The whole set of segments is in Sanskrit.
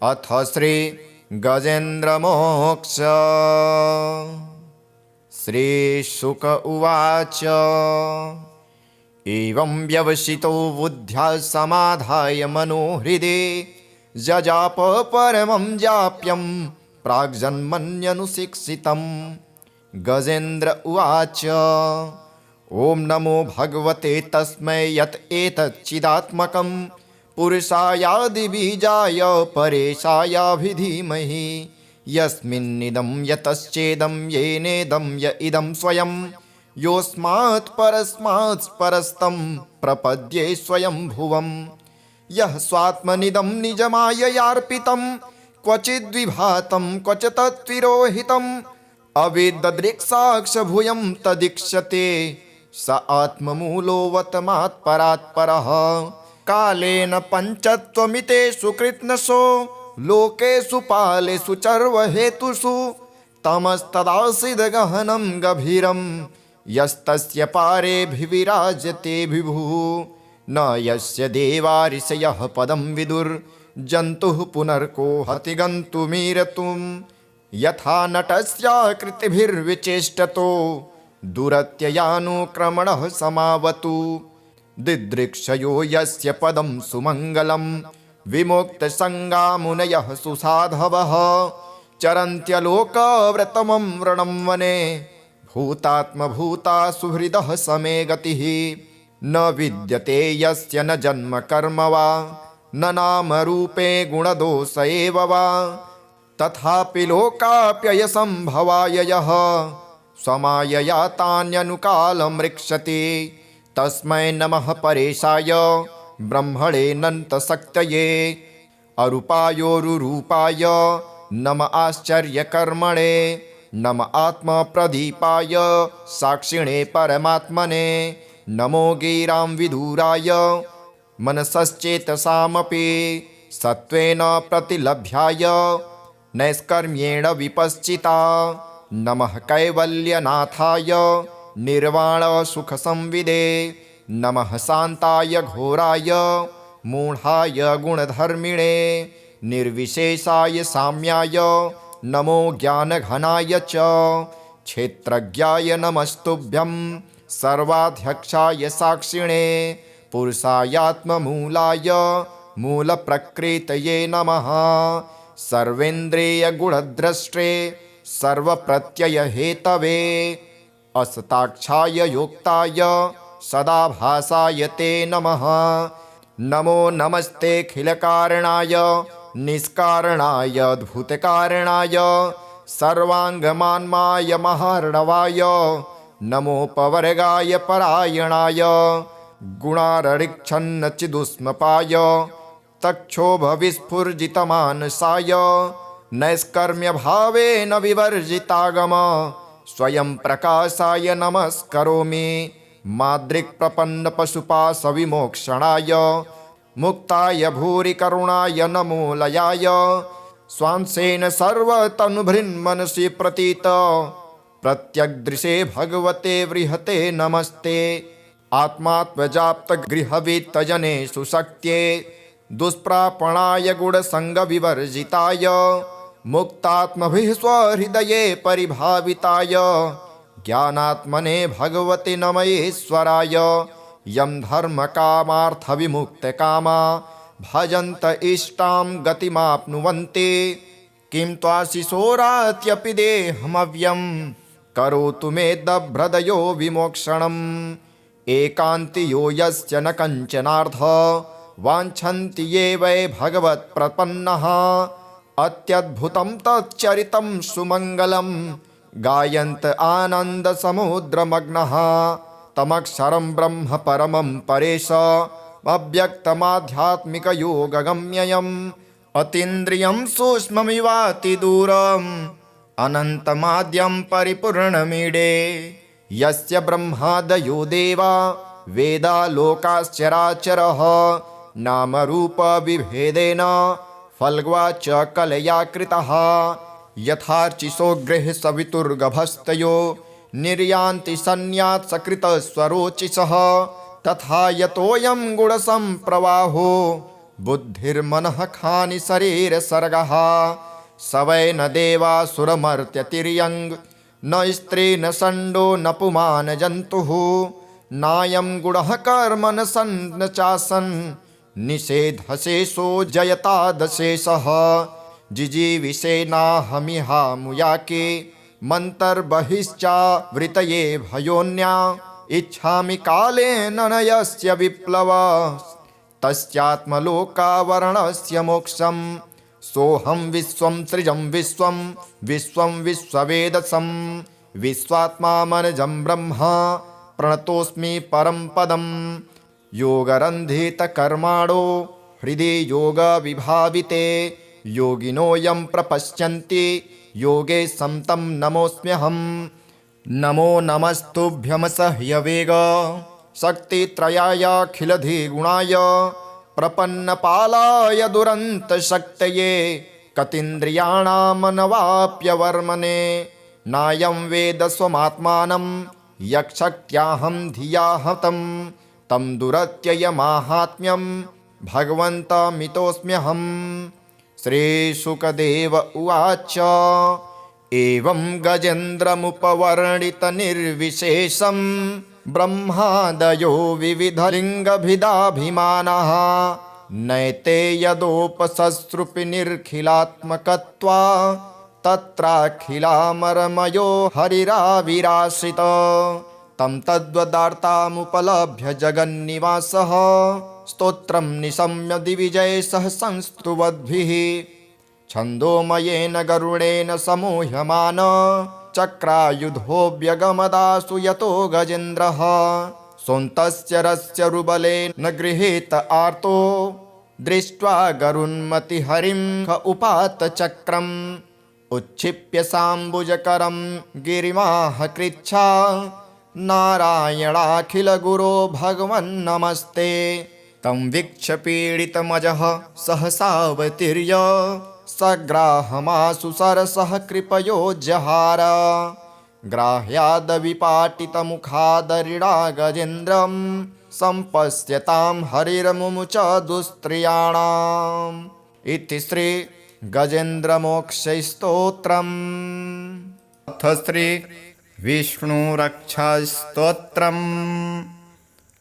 अथ श्री गजेन्द्रमोक्ष। श्रीशुक उवाच। एवं व्यवसितो बुद्ध्या समाधाय मनोहृदे जजाप परमं जाप्यं प्राग्जन्मन्यनुशिक्षितम्। गजेन्द्र उवाच। ओं नमो भगवते तस्मै यत् एतच्चिदात्मकं पुरुषायादिबीजाय परेशायाभिधीमहि। यस्मिन्निदं यतश्चेदं येनेदं य इदं स्वयं योऽस्मात् परस्मात् परस्तं प्रपद्ये स्वयं भुवम्। यः स्वात्मनिदं निजमाययार्पितं क्वचिद्विभातं क्वच तत्विरोहितम् अविददृक्साक्षभूयं तदीक्षते स आत्ममूलोऽवतमात् परात्परः। कालेन पञ्चत्वमितेषु कृत्स्नसो लोकेषु पालेषु चर्वहेतुषु तमस्तदासीद्गहनं गभीरं यस्तस्य पारेऽभिविराजते विभुः। न यस्य देवा ऋषयः पदं विदुर्जन्तुः पुनर्को हति गन्तुमीरतुम्। यथा नटस्याकृतिभिर्विचेष्टतो दुरत्ययानुक्रमणः समावतु। दिदृक्षयो यस्य पदं सुमङ्गलं विमुक्तसङ्गा मुनयः सुसाधवः चरन्त्यलोकव्रतमं व्रणं वने भूतात्मभूता सुहृदः समे गतिः। न विद्यते यस्य न जन्म कर्म वा न नाम रूपे गुणदोष एव वा तथापि लोकाप्ययसंभवाय यः स्वमायया तान्यनुकालमृक्षति। तस्मै नमः परेशाय ब्रह्मणेऽनन्तशक्तये अरूपायोरुरूपाय नम आश्चर्यकर्मणे नम आत्मप्रदीपाय साक्षिणे परमात्मने नमो गिरां विदुराय मनसश्चेतसामपि सत्त्वेन प्रतिलभ्याय नैष्कर्म्येण विपश्चिता। नमः कैवल्यनाथाय निर्वाणसुखसंविदे नमः शान्ताय घोराय मूढाय गुणधर्मिणे निर्विशेषाय साम्याय नमो ज्ञानघनाय च क्षेत्रज्ञाय नमस्तुभ्यं सर्वाध्यक्षाय साक्षिणे पुरुषायात्ममूलाय मूलप्रकृतये नमः। सर्वेन्द्रियगुणद्रष्टे सर्वप्रत्ययहेतवे असताक्षाय योक्ताय सदाभासाय ते नमः। नमो नमस्तेऽखिलकारणाय निष्कारणाय अद्भुतकारणाय सर्वाङ्गमान्माय महार्णवाय नमोपवर्गाय परायणाय गुणाररिक्षन्नचिदुष्मपाय तक्षोभविस्फुर्जितमानसाय नैष्कर्म्यभावेन विवर्जितागम स्वयं प्रकाशाय नमस्करोमि। माद्रिक्प्रपन्नपशुपाशविमोक्षणाय मुक्ताय भूरि करुणाय नमो लयाय स्वांसेन सर्वतनुभृन्मनसि प्रतीत प्रत्यग्दृशे भगवते बृहते नमस्ते। आत्मात्मजाप्तगृहवित्तजनेषु शक्त्ये दुष्प्रापणाय गुणसङ्गविवर्जिताय मुक्तात्मभिः स्वहृदये परिभाविताय ज्ञानात्मने भगवते नमयेश्वराय। यं धर्मकामार्थविमुक्तकामा भजन्त इष्टां गतिमाप्नुवन्ति किं त्वाशिशोरात्यपि देहमव्यं करोतु मे दभ्रदयो विमोक्षणम्। एकान्तियो यस्य न कञ्चनार्थ वाञ्छन्ति ये वै भगवत्प्रपन्नः अत्यद्भुतं तच्चरितं सुमङ्गलं गायन्त आनन्दसमुद्रमग्नः तमक्षरं ब्रह्म परमं परेश अव्यक्तमाध्यात्मिकयोगगम्ययम् अतीन्द्रियं सूक्ष्ममिवातिदूरम् अनन्तमाद्यं परिपूर्णमीडे। यस्य ब्रह्मादयो देवा वेदा लोकाश्चराचरः नामरूपविभेदेन फल्ग्वाच कलया कृतः। यथार्चिषो गृहसवितुर्गभस्तयो निर्यान्ति सन्न्यात्सकृतस्वरोचिषः तथा यतोऽयं गुणसम्प्रवाहो बुद्धिर्मनः खानि शरीरसर्गः स वै न देवासुरमर्त्यतिर्यङ् न स्त्री न षण्डो न पुमान् जन्तुः नायं गुणः कर्म न सन् न चासन् निषेधशेषो जयतादशेषः जिजीविषेनाहमिहामुयाके मन्तर्बहिश्चावृतये भयोन्या इच्छामि कालेन न यस्य विप्लव तस्यात्मलोकावरणस्य मोक्षं सोऽहं विश्वं सृजं विश्वं विश्वं विश्ववेदसं विश्वात्मा मनजं ब्रह्म प्रणतोऽस्मि परं पदम् योगरन्धितकर्माणो हृदि योगविभाविते योगिनो यं प्रपश्यन्ति योगे तं नमोऽस्म्यहम् नमो नमस्तुभ्यमसह्यवेग शक्तित्रयायाखिलधिगुणाय प्रपन्नपालाय दुरन्तशक्तये कतीन्द्रियाणामनवाप्यवर्मणे नायं वेद स्वमात्मानं यक्षक्त्याहं धिया हतं तं दुरत्ययमाहात्म्यं भगवन्तमितोऽस्म्यहम् श्रीशुकदेव उवाच एवं गजेन्द्रमुपवर्णितनिर्विशेषं ब्रह्मादयो विविधलिङ्गभिदाभिमानः नैते यदोपससृपिनिर्खिलात्मकत्वा तत्राखिलामरमयो हरिराविराश्रित तं तद्वदार्तामुपलभ्य जगन्निवासः स्तोत्रं निशम्य दिविजयसः संस्तुवद्भिः छन्दोमयेन गरुडेन समूह्यमान चक्रायुधोऽव्यगमदासु यतो गजेन्द्रः सोऽन्तस्य रस्य रुबलेन गृहीत आर्तो दृष्ट्वा गरुन्मतिहरिं ख उपात चक्रम् उच्छिप्य साम्बुजकरं गिरिमाह कृच्छा नारायणाखिलगुरो भगवन्नमस्ते तं वीक्ष्य पीडितमजः सहसावतीर्य सग्राहमाशु सरसः कृपयो जहार ग्राह्यादविपाटितमुखादरिडा गजेन्द्रं सम्पश्यतां हरिर्मुमुच दुस्त्रियाणाम् इति श्री गजेन्द्रमोक्षस्तोत्रम्। अथ श्री विष्णुरक्षास्तोत्रम्।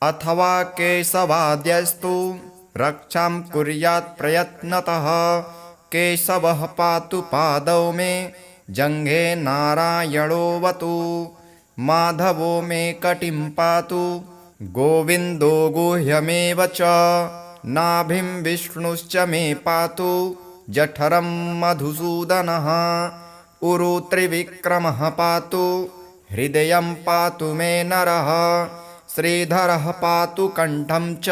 अथवा केशवाद्यस्तु रक्षां कुर्यात् प्रयत्नतः केशवः पातु पादौ मे जङ्घे नारायणोऽवतु माधवो मे कटिं पातु गोविन्दो गुह्यमेव च नाभिं विष्णुश्च मे पातु जठरं मधुसूदनः उरु त्रिविक्रमः पातु हृदयं पातु मे नरः श्रीधरः पातु कण्ठं च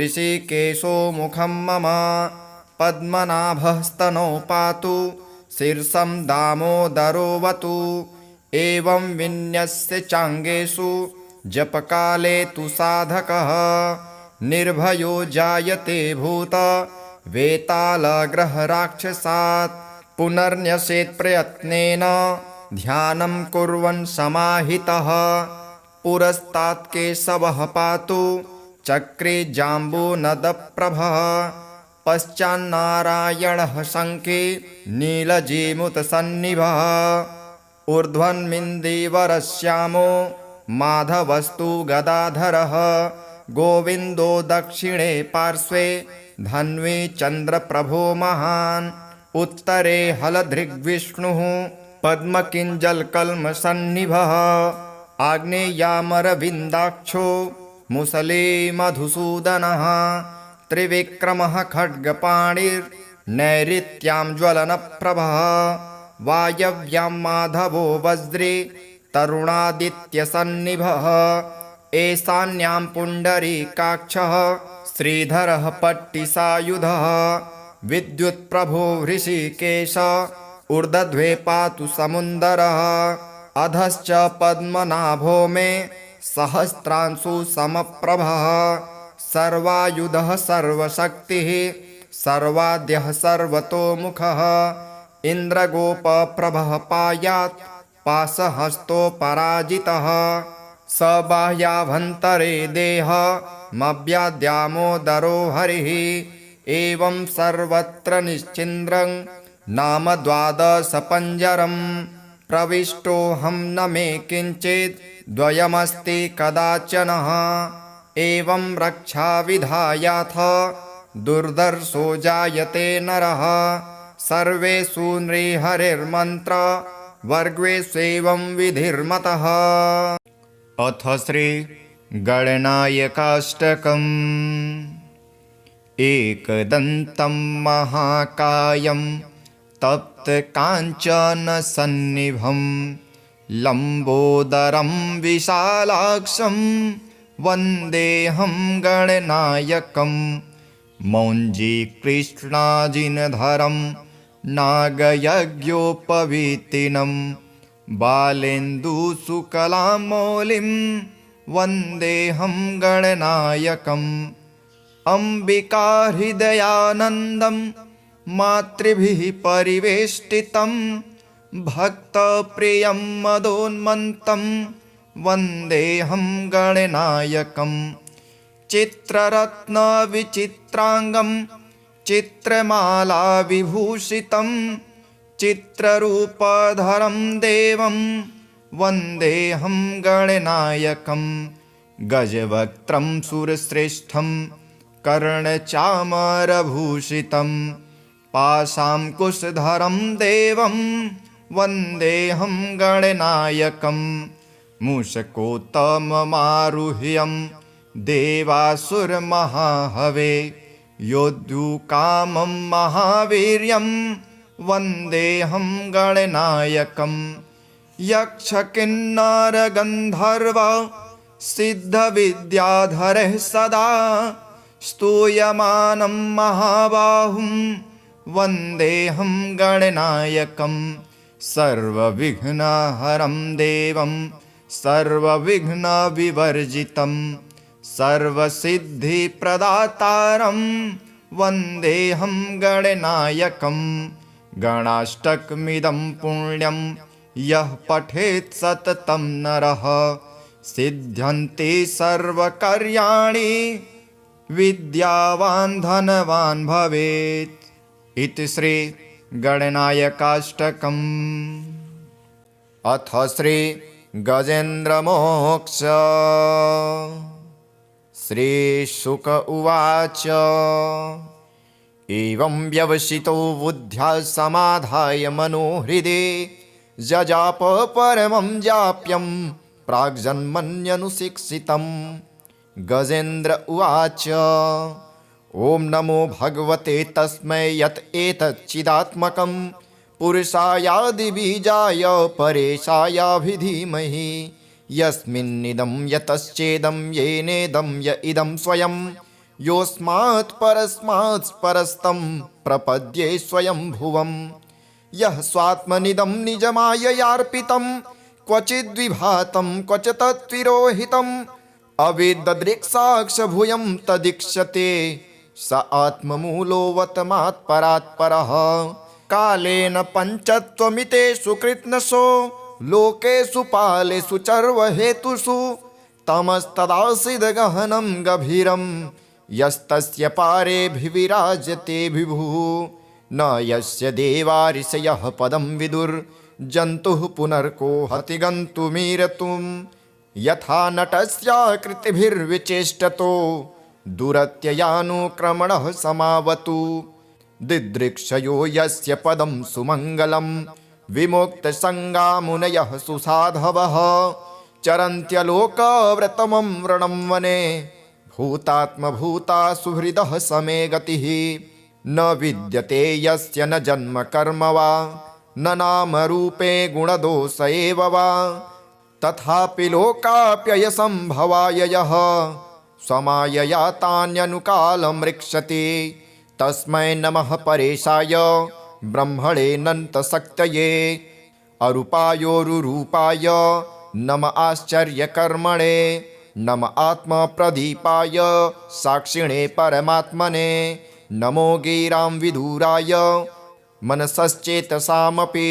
ऋषिकेशो मुखं मम पद्मनाभः स्तनौ पातु शीर्षं दामोदरोऽवतु एवं विन्यस्य चाङ्गेषु जपकाले तु साधकः निर्भयो जायते भूत वेतालग्रहराक्षसात् पुनर्न्यसेत् प्रयत्नेन ध्यानं कुर्वन् समाहितः पुरस्तात् केशवः पातु चक्रे जाम्बूनदप्रभः पश्चान्नारायणः शङ्खे नीलजीमुतसन्निभः ऊर्ध्वन्मिन्दीवरश्यामो माधवस्तु गदाधरः गोविन्दो दक्षिणे पार्श्वे धन्वी चन्द्रप्रभो महान् उत्तरे हलधृग्विष्णुः पद्मकिञ्जलकल्मषन्निभः आग्नेयामरविन्दाक्षो मुसले मधुसूदनः त्रिविक्रमः खड्गपाणिर्नैऋत्यां ज्वलनप्रभः वायव्यां माधवो वज्रे तरुणादित्यसन्निभः ईशान्यां पुण्डरीकाक्षः श्रीधरः पट्टिसायुधः विद्युत्प्रभो हृषीकेश ऊर्ध्वे पातु समुन्दरः अधश्च पद्मनाभो मे सहस्रांशु समप्रभः सर्वायुधः सर्वशक्तिः सर्वाद्यः सर्वतोमुखः इन्द्रगोपप्रभः पायात् पाशहस्तो पराजितः स बाह्याभ्यन्तरे देहमव्याद्यामोदरो हरिः एवं सर्वत्र निश्चिन्द्रं नाम द्वादशपञ्जरं प्रविष्टोऽहं न मे किञ्चित् द्वयमस्ति कदाचनः एवं रक्षाविधायाथ दुर्धर्षो जायते नरः सर्वेषु नृहरिर्मन्त्र वर्गेष्वेवं विधिर्मतः। अथ श्री गणनायकाष्टकम्। एकदन्तं महाकायं तप्तकाञ्चनसन्निभं लम्बोदरं विशालाक्षं वन्देऽहं गणनायकं मौञ्जीकृष्णाजिनधरं नागयज्ञोपवीतिनं बालेन्दुशुकलामौलिं वन्देऽहं गणनायकम् अम्बिकाहृदयानन्दं मातृभिः परिवेष्टितं भक्तप्रियं मदोन्मन्तं वन्देऽहं गणनायकं चित्ररत्नविचित्राङ्गं चित्रमालाविभूषितं चित्ररूपधरं देवं वन्देऽहं गणनायकं गजवक्त्रं सुरश्रेष्ठं कर्णचामरभूषितं पाशाङ्कुशधरं देवं वन्देऽहं गणनायकं मूषकोत्तममारुह्यं देवासुरमहाहवे योद्धुकामं महावीर्यं वन्देऽहं गणनायकं यक्षकिन्नरगन्धर्व सिद्धविद्याधरः सदा स्तूयमानं महाबाहुं वन्देऽहं गणनायकं सर्वविघ्नहरं देवं सर्वविघ्नविवर्जितं सर्वसिद्धिप्रदातारं वन्देऽहं गणनायकं गणाष्टकमिदं पुण्यं यः पठेत् सततं नरः सिद्ध्यन्ति सर्वकार्याणि विद्यावान् धनवान् भवेत्। इति श्री गणनायकाष्टकम्। अथ श्री गजेन्द्रमोक्ष। श्रीशुक उवाच एवं व्यवसितो बुद्ध्या समाधाय मनोहृदे जजाप परमं जाप्यं प्राग्जन्मन्यनुशिक्षितम्। गजेन्द्र उवाच ॐ नमो भगवते तस्मै यत् एतच्चिदात्मकं पुरुषायादिबीजाय परेशायाभिधीमहि यस्मिन्निदं यतश्चेदं येनेदं य इदं स्वयं योऽस्मात् परस्मात् परस्तं प्रपद्ये स्वयं भुवं यः स्वात्मनिदं निजमाययार्पितं क्वचिद्विभातं क्वच तत्विरोहितम् अविददृक्साक्षभूयं तदीक्षते स आत्ममूलोऽवतमात् परात्परः कालेन पञ्चत्वमितेषु कृत्स्नशो लोकेषु पालेषु चर्वहेतुषु तमस्तदासीद्गहनं गभीरं यस्तस्य पारेऽभिविराजते विभुः न यस्य देवा ऋषयः पदं विदुर्जन्तुः पुनर्को हति गन्तुमीरतुम् यथा नटस्याकृतिभिर्विचेष्टतो दुरत्ययानुक्रमणः समावतु दिदृक्षयो यस्य पदं सुमङ्गलं विमुक्तसङ्गा मुनयः सुसाधवः चरन्त्यलोकव्रतमं व्रणं वने भूतात्मभूता सुहृदः समे गतिः न विद्यते यस्य न जन्म कर्म वा न नामरूपे गुणदोष एव वा तथापि लोकाप्ययसम्भवाय यः स्वमायया तान्यनुकालं रक्षति तस्मै नमः परेशाय ब्रह्मणेऽनन्तशक्तये अरूपायोरुरूपाय नम आश्चर्यकर्मणे नम आत्मप्रदीपाय साक्षिणे परमात्मने नमो गिरां विदुराय मनसश्चेतसामपि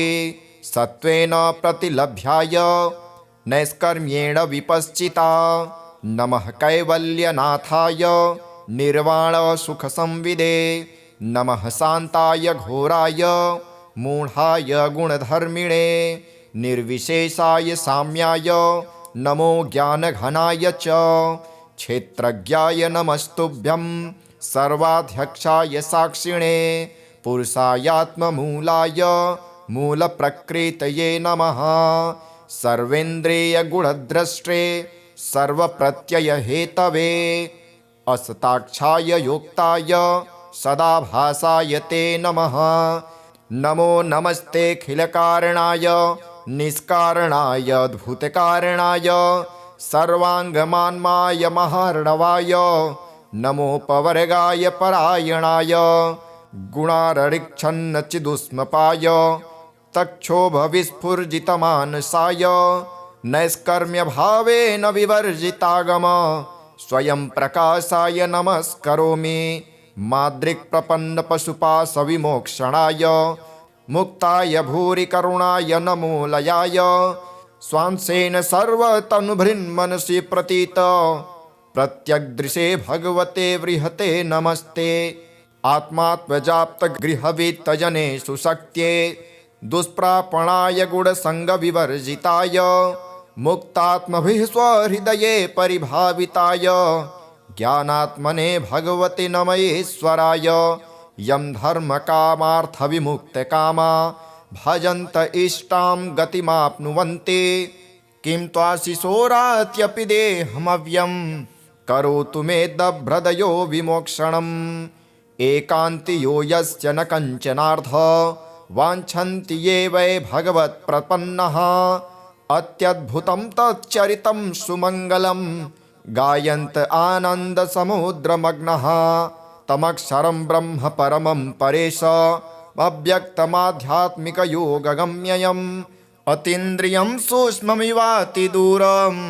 सत्त्वेन प्रतिलभ्याय नैष्कर्म्येण विपश्चिता नमः कैवल्यनाथाय निर्वाणसुखसंविदे नमः शान्ताय घोराय मूढाय गुणधर्मिणे निर्विशेषाय साम्याय नमो ज्ञानघनाय च क्षेत्रज्ञाय नमस्तुभ्यं सर्वाध्यक्षाय साक्षिणे पुरुषायात्ममूलाय मूलप्रकृतये नमः सर्वेन्द्रियगुणद्रष्टे सर्वप्रत्ययहेतवे असताक्षाय योक्ताय सदाभासाय ते नमः नमो नमस्तेऽखिलकारणाय निष्कारणाय अद्भुतकारणाय सर्वाङ्गमान्माय महार्णवाय नमोपवर्गाय परायणाय गुणाररिक्षन्नचिदुष्मपाय तक्षोभविस्फुर्जितमानसाय नैष्कर्म्यभावेन विवर्जितागम स्वयं प्रकाशाय नमस्करोमि माद्रिक्प्रपन्नपशुपाशविमोक्षणाय मुक्ताय भूरि करुणाय नमो लयाय स्वांसेन सर्वतनुभृन्मनसि प्रतीत प्रत्यग्दृशे भगवते बृहते नमस्ते आत्मात्मजाप्तगृहवित्तजने सुशक्त्ये दुष्प्रापणाय गुणसङ्गविवर्जिताय मुक्तात्मभिः स्वहृदये परिभाविताय ज्ञानात्मने भगवते नमयेश्वराय यं धर्मकामार्थविमुक्तकामा भजन्त इष्टां गतिमाप्नुवन्ति किं त्वाशिशोरात्यपि देहमव्यं करोतु मे दभ्रदयो विमोक्षणम् एकान्ति यो यस्य न कञ्चनार्थ वाञ्छन्ति ये वै भगवत्प्रपन्नः अत्यद्भुतं तच्चरितं सुमङ्गलं गायन्त आनन्दसमुद्रमग्नः तमक्षरं ब्रह्म परमं परेश अव्यक्तमाध्यात्मिकयोगगम्ययम् अतीन्द्रियं सूक्ष्ममिवातिदूरम्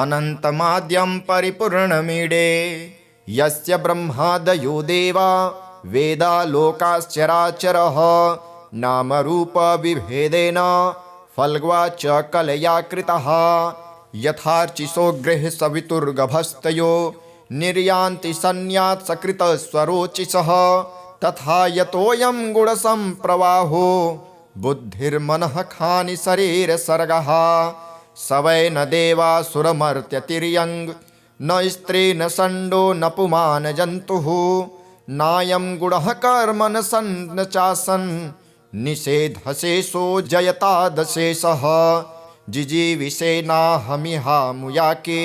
अनन्तमाद्यं परिपूर्णमीडे यस्य ब्रह्मादयो देवा वेदा लोकाश्चराचरः नामरूपविभेदेन फल्ग्वाच कलया कृतः यथार्चिषो गृहसवितुर्गभस्तयो निर्यान्ति सन्न्यात्सकृतस्वरोचिषः तथा यतोऽयं गुणसम्प्रवाहो बुद्धिर्मनः खानि शरीरसर्गः स वै न देवासुरमर्त्यतिर्यङ् न स्त्री न षण्डो न पुमान् जन्तुः नायं गुणः कर्म न सन् न चासन् निषेधशेषो जयतादशेषः जिजीविषेनाहमिहामुयाके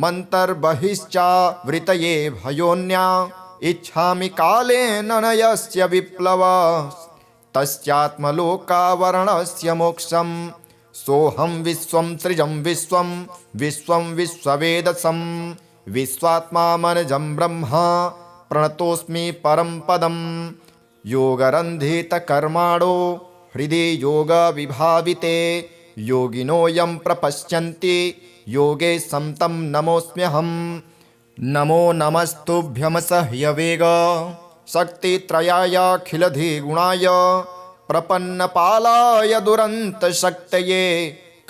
मन्तर्बहिश्चावृतये भयोन्या इच्छामि कालेन न यस्य विप्लव तस्यात्मलोकावरणस्य मोक्षं सोऽहं विश्वं सृजं विश्वं विश्वं विश्ववेदसं विश्वात्मा मनजं ब्रह्म प्रणतोऽस्मि परं पदं योगरन्धितकर्माणो हृदि योगविभाविते योगिनोऽयं प्रपश्यन्ति योगे संतं नमोऽस्म्यहं नमो नमस्तुभ्यमसह्यवेग शक्तित्रयायाखिलधिगुणाय प्रपन्नपालाय दुरन्तशक्तये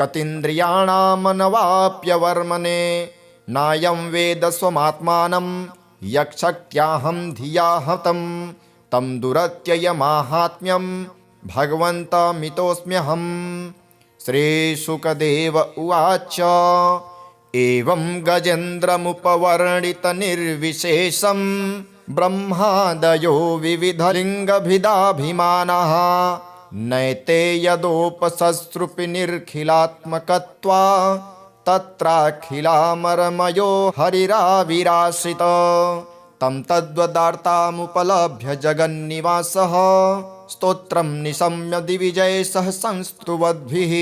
कतीन्द्रियाणामनवाप्यवर्मणे नायं वेद स्वमात्मानं यक्षक्त्याहं धिया हतं तं दुरत्ययमाहात्म्यं भगवन्तमितोऽस्म्यहम् श्रीशुकदेव उवाच एवं गजेन्द्रमुपवर्णितनिर्विशेषं ब्रह्मादयो विविधलिङ्गभिदाभिमानः नैते यदोपससृपि निर्खिलात्मकत्वा तत्राखिलामरमयो हरिराविराश्रित तं तद्वदार्तामुपलभ्य जगन्निवासः स्तोत्रं निशम्य दिविजयसः संस्तुवद्भिः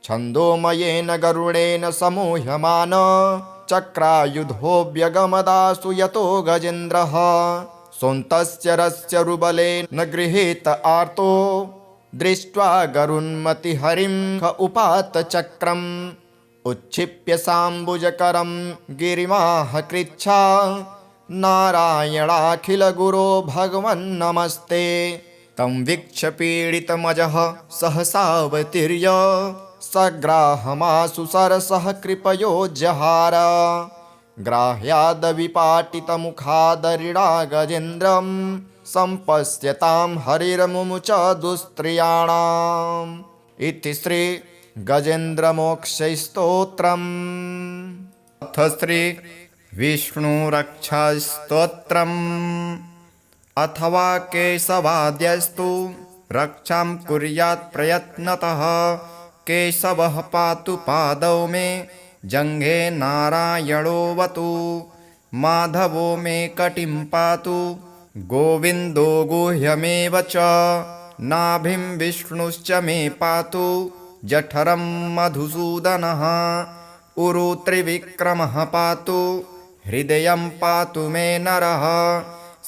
छन्दोमयेन गरुडेन समूह्यमान चक्रायुधोऽव्यगमदासु यतो गजेन्द्रः सोऽन्तस्य रस्य रुबलेन गृहीत आर्तो दृष्ट्वा गरुन्मतिहरिं ख उपात चक्रम् उच्छिप्य साम्बुजकरं गिरिमाह कृच्छा नारायणाखिलगुरो भगवन्नमस्ते तं वीक्ष्य पीडितमजः सहसावतीर्य सग्राहमासु सरसः कृपयो जहार ग्राह्यादविपाटितमुखादरिडा गजेन्द्रं सम्पश्यतां हरिर्मुमुच दुस्त्रियाणाम् इति श्री गजेन्द्रमोक्षस्तोत्रम्। अथ श्री विष्णुरक्षास्तोत्रम्। अथवा केशवाद्यस्तु रक्षां कुर्यात् प्रयत्नतः। केशवः पातु पादौ मे जङ्घे नारायणोऽवतु। माधवो मे कटिं पातु गोविन्दो गुह्यमेव च। नाभिं विष्णुश्च मे पातु जठरं मधुसूदनः। उरु त्रिविक्रमः पातु हृदयं पातु मे नरः।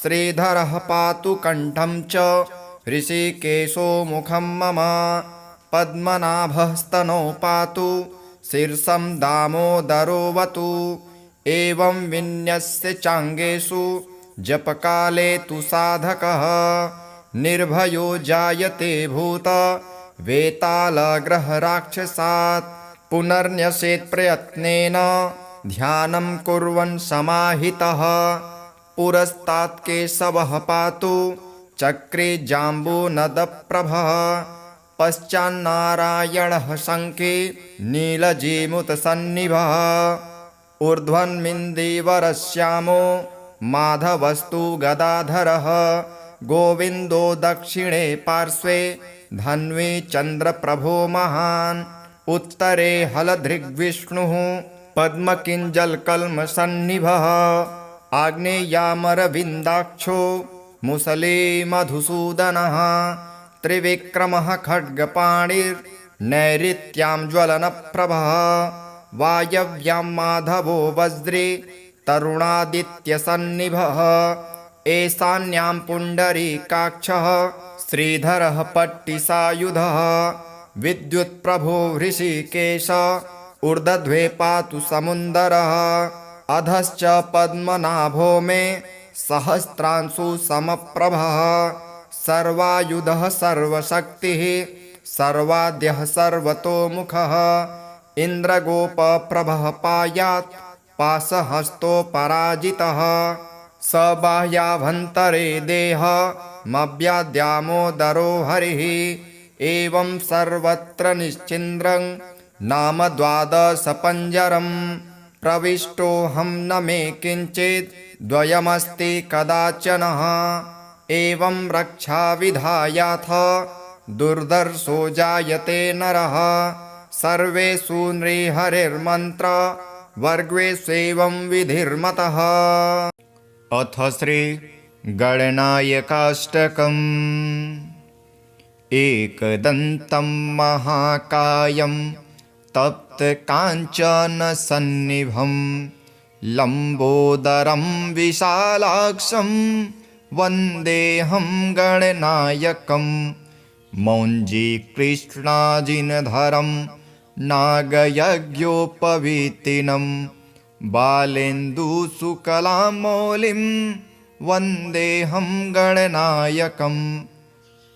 श्रीधरः पातु कण्ठं च ऋषिकेशो मुखं मम। पद्मनाभः स्तनौ पातु शीर्षं दामोदरोऽवतु। एवं विन्यस्य चाङ्गेषु जपकाले तु साधकः निर्भयो जायते भूत वेतालग्रहराक्षसात्। पुनर्न्यसेत् प्रयत्नेन ध्यानं कुर्वन् समाहितः। पुरस्तात् केशवः पातु चक्रे जाम्बूनदप्रभः। पश्चान्नारायणः शङ्खे नीलजीमुतसन्निभः। ऊर्ध्वन्मिन्दीवरश्यामो माधवस्तु गदाधरः। गोविन्दो दक्षिणे पार्श्वे धन्वी चन्द्रप्रभो महान्। उत्तरे हलधृग्विष्णुः पद्मकिञ्जलकल्मषन्निभः। आग्नेयामरविन्दाक्षो मुसले मधुसूदनः। त्रिविक्रमः खड्गपाणिर्नैऋत्यां ज्वलनप्रभः। वायव्यां माधवो वज्रे तरुणादित्यसन्निभः। ईशान्यां पुण्डरीकाक्षः श्रीधरः पट्टिसायुधः। विद्युत्प्रभो हृषीकेश ऊर्ध्वे पातु समुन्दरः। अधश्च पद्मनाभो मे सहस्रांशु समप्रभः। सर्वायुधः सर्वशक्तिः सर्वाद्यः सर्वतोमुखः। इन्द्रगोपप्रभः पायात् पाशहस्तो पराजितः। स बाह्याभ्यन्तरे देहमव्याद्यामोदरो हरिः। एवं सर्वत्र निश्चिन्द्रं नाम द्वादशपञ्जरम्। प्रविष्टोऽहं न मे किञ्चित् द्वयमस्ति कदाचनः। एवं रक्षाविधायाथ दुर्धर्षो जायते नरः। सर्वेषु नृहरिर्मन्त्र वर्गेष्वेवं विधिर्मतः। अथ श्री गणनायकाष्टकम्। एकदन्तं महाकायं तप्तकाञ्चनसन्निभं लम्बोदरं विशालाक्षं वन्देऽहं गणनायकं। मौञ्जीकृष्णाजिनधरं नागयज्ञोपवीतिनं बालेन्दुशुक्लां मौलिं वन्देऽहं गणनायकम्।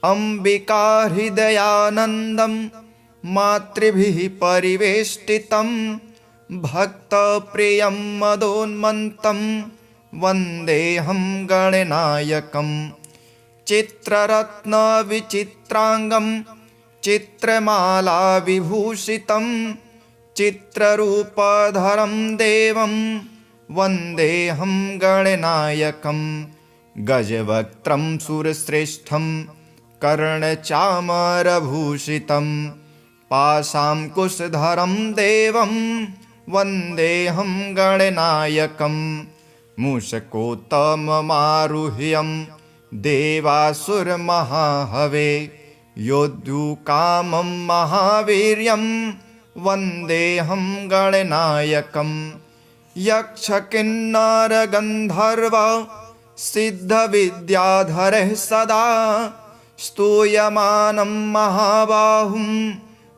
अम्बिकाहृदयानन्दं मातृभिः परिवेष्टितं भक्तप्रियं मदोन्मत्तं वन्देऽहं गणनायकम्। चित्ररत्नविचित्राङ्गं चित्रमालाविभूषितं चित्ररूपधरं देवं वन्देऽहं गणनायकम्। गजवक्त्रं सुरश्रेष्ठं कर्णचामरभूषितं पाशाङ्कुशधरं देवं वन्देऽहं गणनायकम्। मूषकोत्तममारुह्यं देवासुरमहाहवे योद्धुकामं महावीर्यं वन्देऽहं गणनायकम्। यक्षकिन्नरगन्धर्व सिद्धविद्याधरः सदा स्तूयमानं महाबाहुं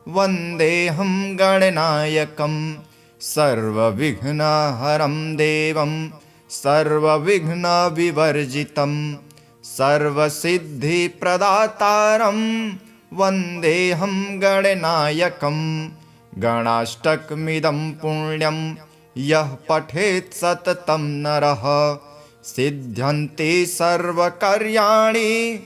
वन्देऽहं गणनायकम्। सर्वविघ्नहरं देवं सर्वविघ्नविवर्जितं सर्वसिद्धिप्रदातारं वन्देऽहं गणनायकम्। गणाष्टकमिदं पुण्यं यः पठेत् सततं नरः सिद्ध्यन्ति सर्वकार्याणि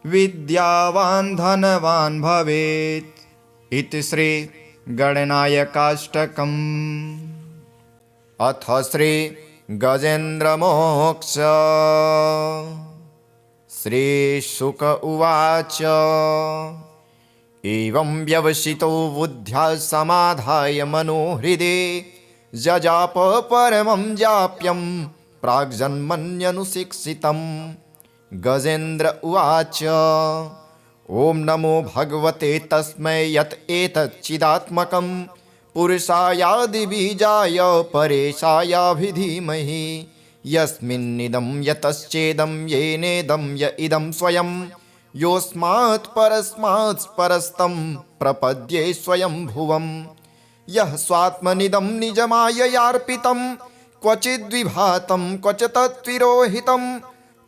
विद्यावान् धनवान् भवेत्। इति श्री गणनायकाष्टकम्। अथ श्री गजेन्द्रमोक्ष। श्रीशुक उवाच। एवं व्यवसितो बुद्ध्या समाधाय मनोहृदे जजाप परमं जाप्यं प्राग्जन्मन्यनुशिक्षितम्। गजेन्द्र उवाच। ॐ नमो भगवते तस्मै यत् एतच्चिदात्मकं पुरुषायादिबीजाय परेशायाभिधीमहि यस्मिन्निदं यतश्चेदं येनेदं य इदं स्वयं योऽस्मात् परस्मात् परस्तं प्रपद्ये स्वयं भुवम्। यः स्वात्मनिदं निजमाययार्पितं क्वचिद्विभातं क्वच तत्विरोहितम्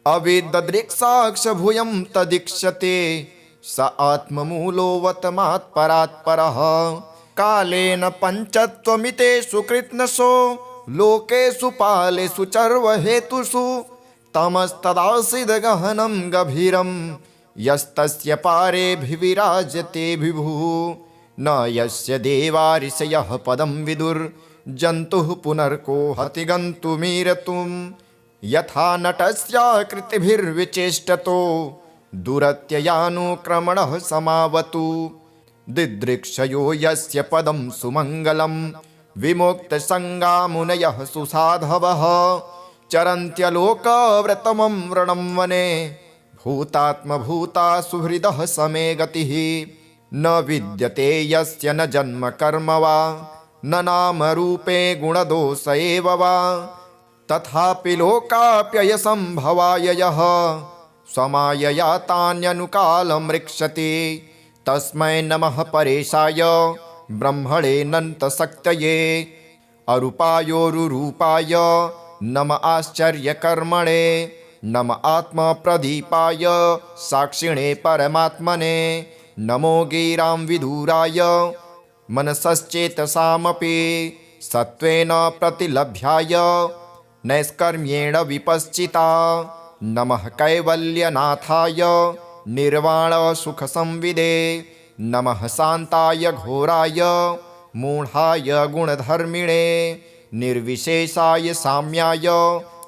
अविददृक्साक्षभूयं तदीक्षते स आत्ममूलोऽवतमात् परात्परः। कालेन पञ्चत्वमितेषु कृत्स्नसो लोकेषु पालेषु चर्वहेतुषु तमस्तदासीद्गहनं गभीरं यस्तस्य पारेऽभिविराजते विभुः। न यस्य देवा ऋषयः पदं विदुर्जन्तुः पुनर्को हति गन्तुमीरतुम्। यथा नटस्याकृतिभिर्विचेष्टतो दुरत्ययानुक्रमणः समावतु। दिदृक्षयो यस्य पदं सुमङ्गलं विमुक्तसङ्गा मुनयः सुसाधवः चरन्त्यलोकव्रतमं व्रणं वने भूतात्मभूता सुहृदः समे गतिः। न विद्यते यस्य न जन्म कर्म वा न नाम रूपे गुणदोष एव वा तथापि लोकाप्ययसम्भवाय यः स्वमायया तान्यनुकालं रक्षति। तस्मै नमः परेशाय ब्रह्मणेऽनन्तशक्तये अरूपायोरुरूपाय नम आश्चर्यकर्मणे नम आत्मप्रदीपाय साक्षिणे परमात्मने नमो गिरां विदुराय मनसश्चेतसामपि सत्त्वेन प्रतिलभ्याय नैष्कर्म्येण विपश्चिता। नमः कैवल्यनाथाय निर्वाणसुखसंविदे नमः शान्ताय घोराय मूढाय गुणधर्मिणे निर्विशेषाय साम्याय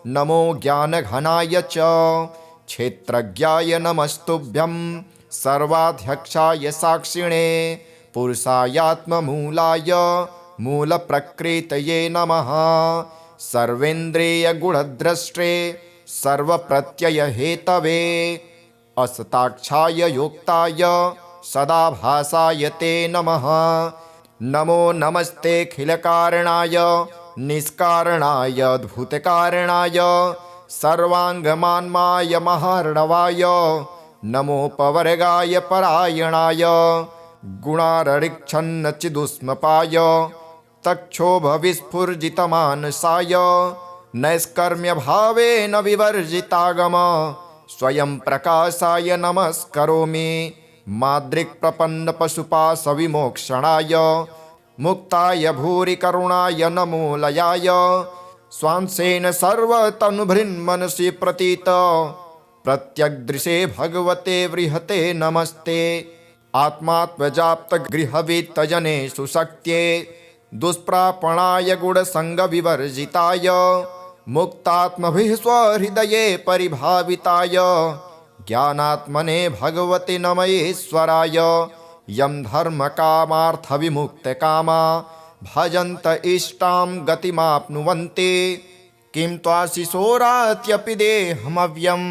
नमो ज्ञानघनाय च क्षेत्रज्ञाय नमस्तुभ्यं सर्वाध्यक्षाय साक्षिणे पुरुषायात्ममूलाय मूलप्रकृतये नमः। सर्वेन्द्रियगुणद्रष्टे सर्वप्रत्ययहेतवे असताक्षाय योक्ताय सदाभासाय ते नमः। नमो नमस्तेऽखिलकारणाय निष्कारणाय अद्भुतकारणाय सर्वाङ्गमान्माय महार्णवाय नमोपवर्गाय परायणाय गुणाररिक्षन्नचिदुष्मपाय तक्षोभविस्फुर्जितमानसाय नैष्कर्म्यभावेन विवर्जितागम स्वयं प्रकाशाय नमस्करोमि। माद्रिक्प्रपन्नपशुपाशविमोक्षणाय मुक्ताय भूरि करुणाय नमो लयाय स्वांसेन सर्वतनुभृन्मनसि प्रतीत प्रत्यग्दृशे भगवते बृहते नमस्ते। आत्मात्मजाप्तगृहवित्तजनेषु शक्त्ये दुष्प्रापणाय गुणसङ्गविवर्जिताय मुक्तात्मभिः स्वहृदये परिभाविताय ज्ञानात्मने भगवते नमयेश्वराय यं धर्मकामार्थविमुक्तकामा भजन्त इष्टां गतिमाप्नुवन्ति किं त्वाशिशोरात्यपि देहमव्यं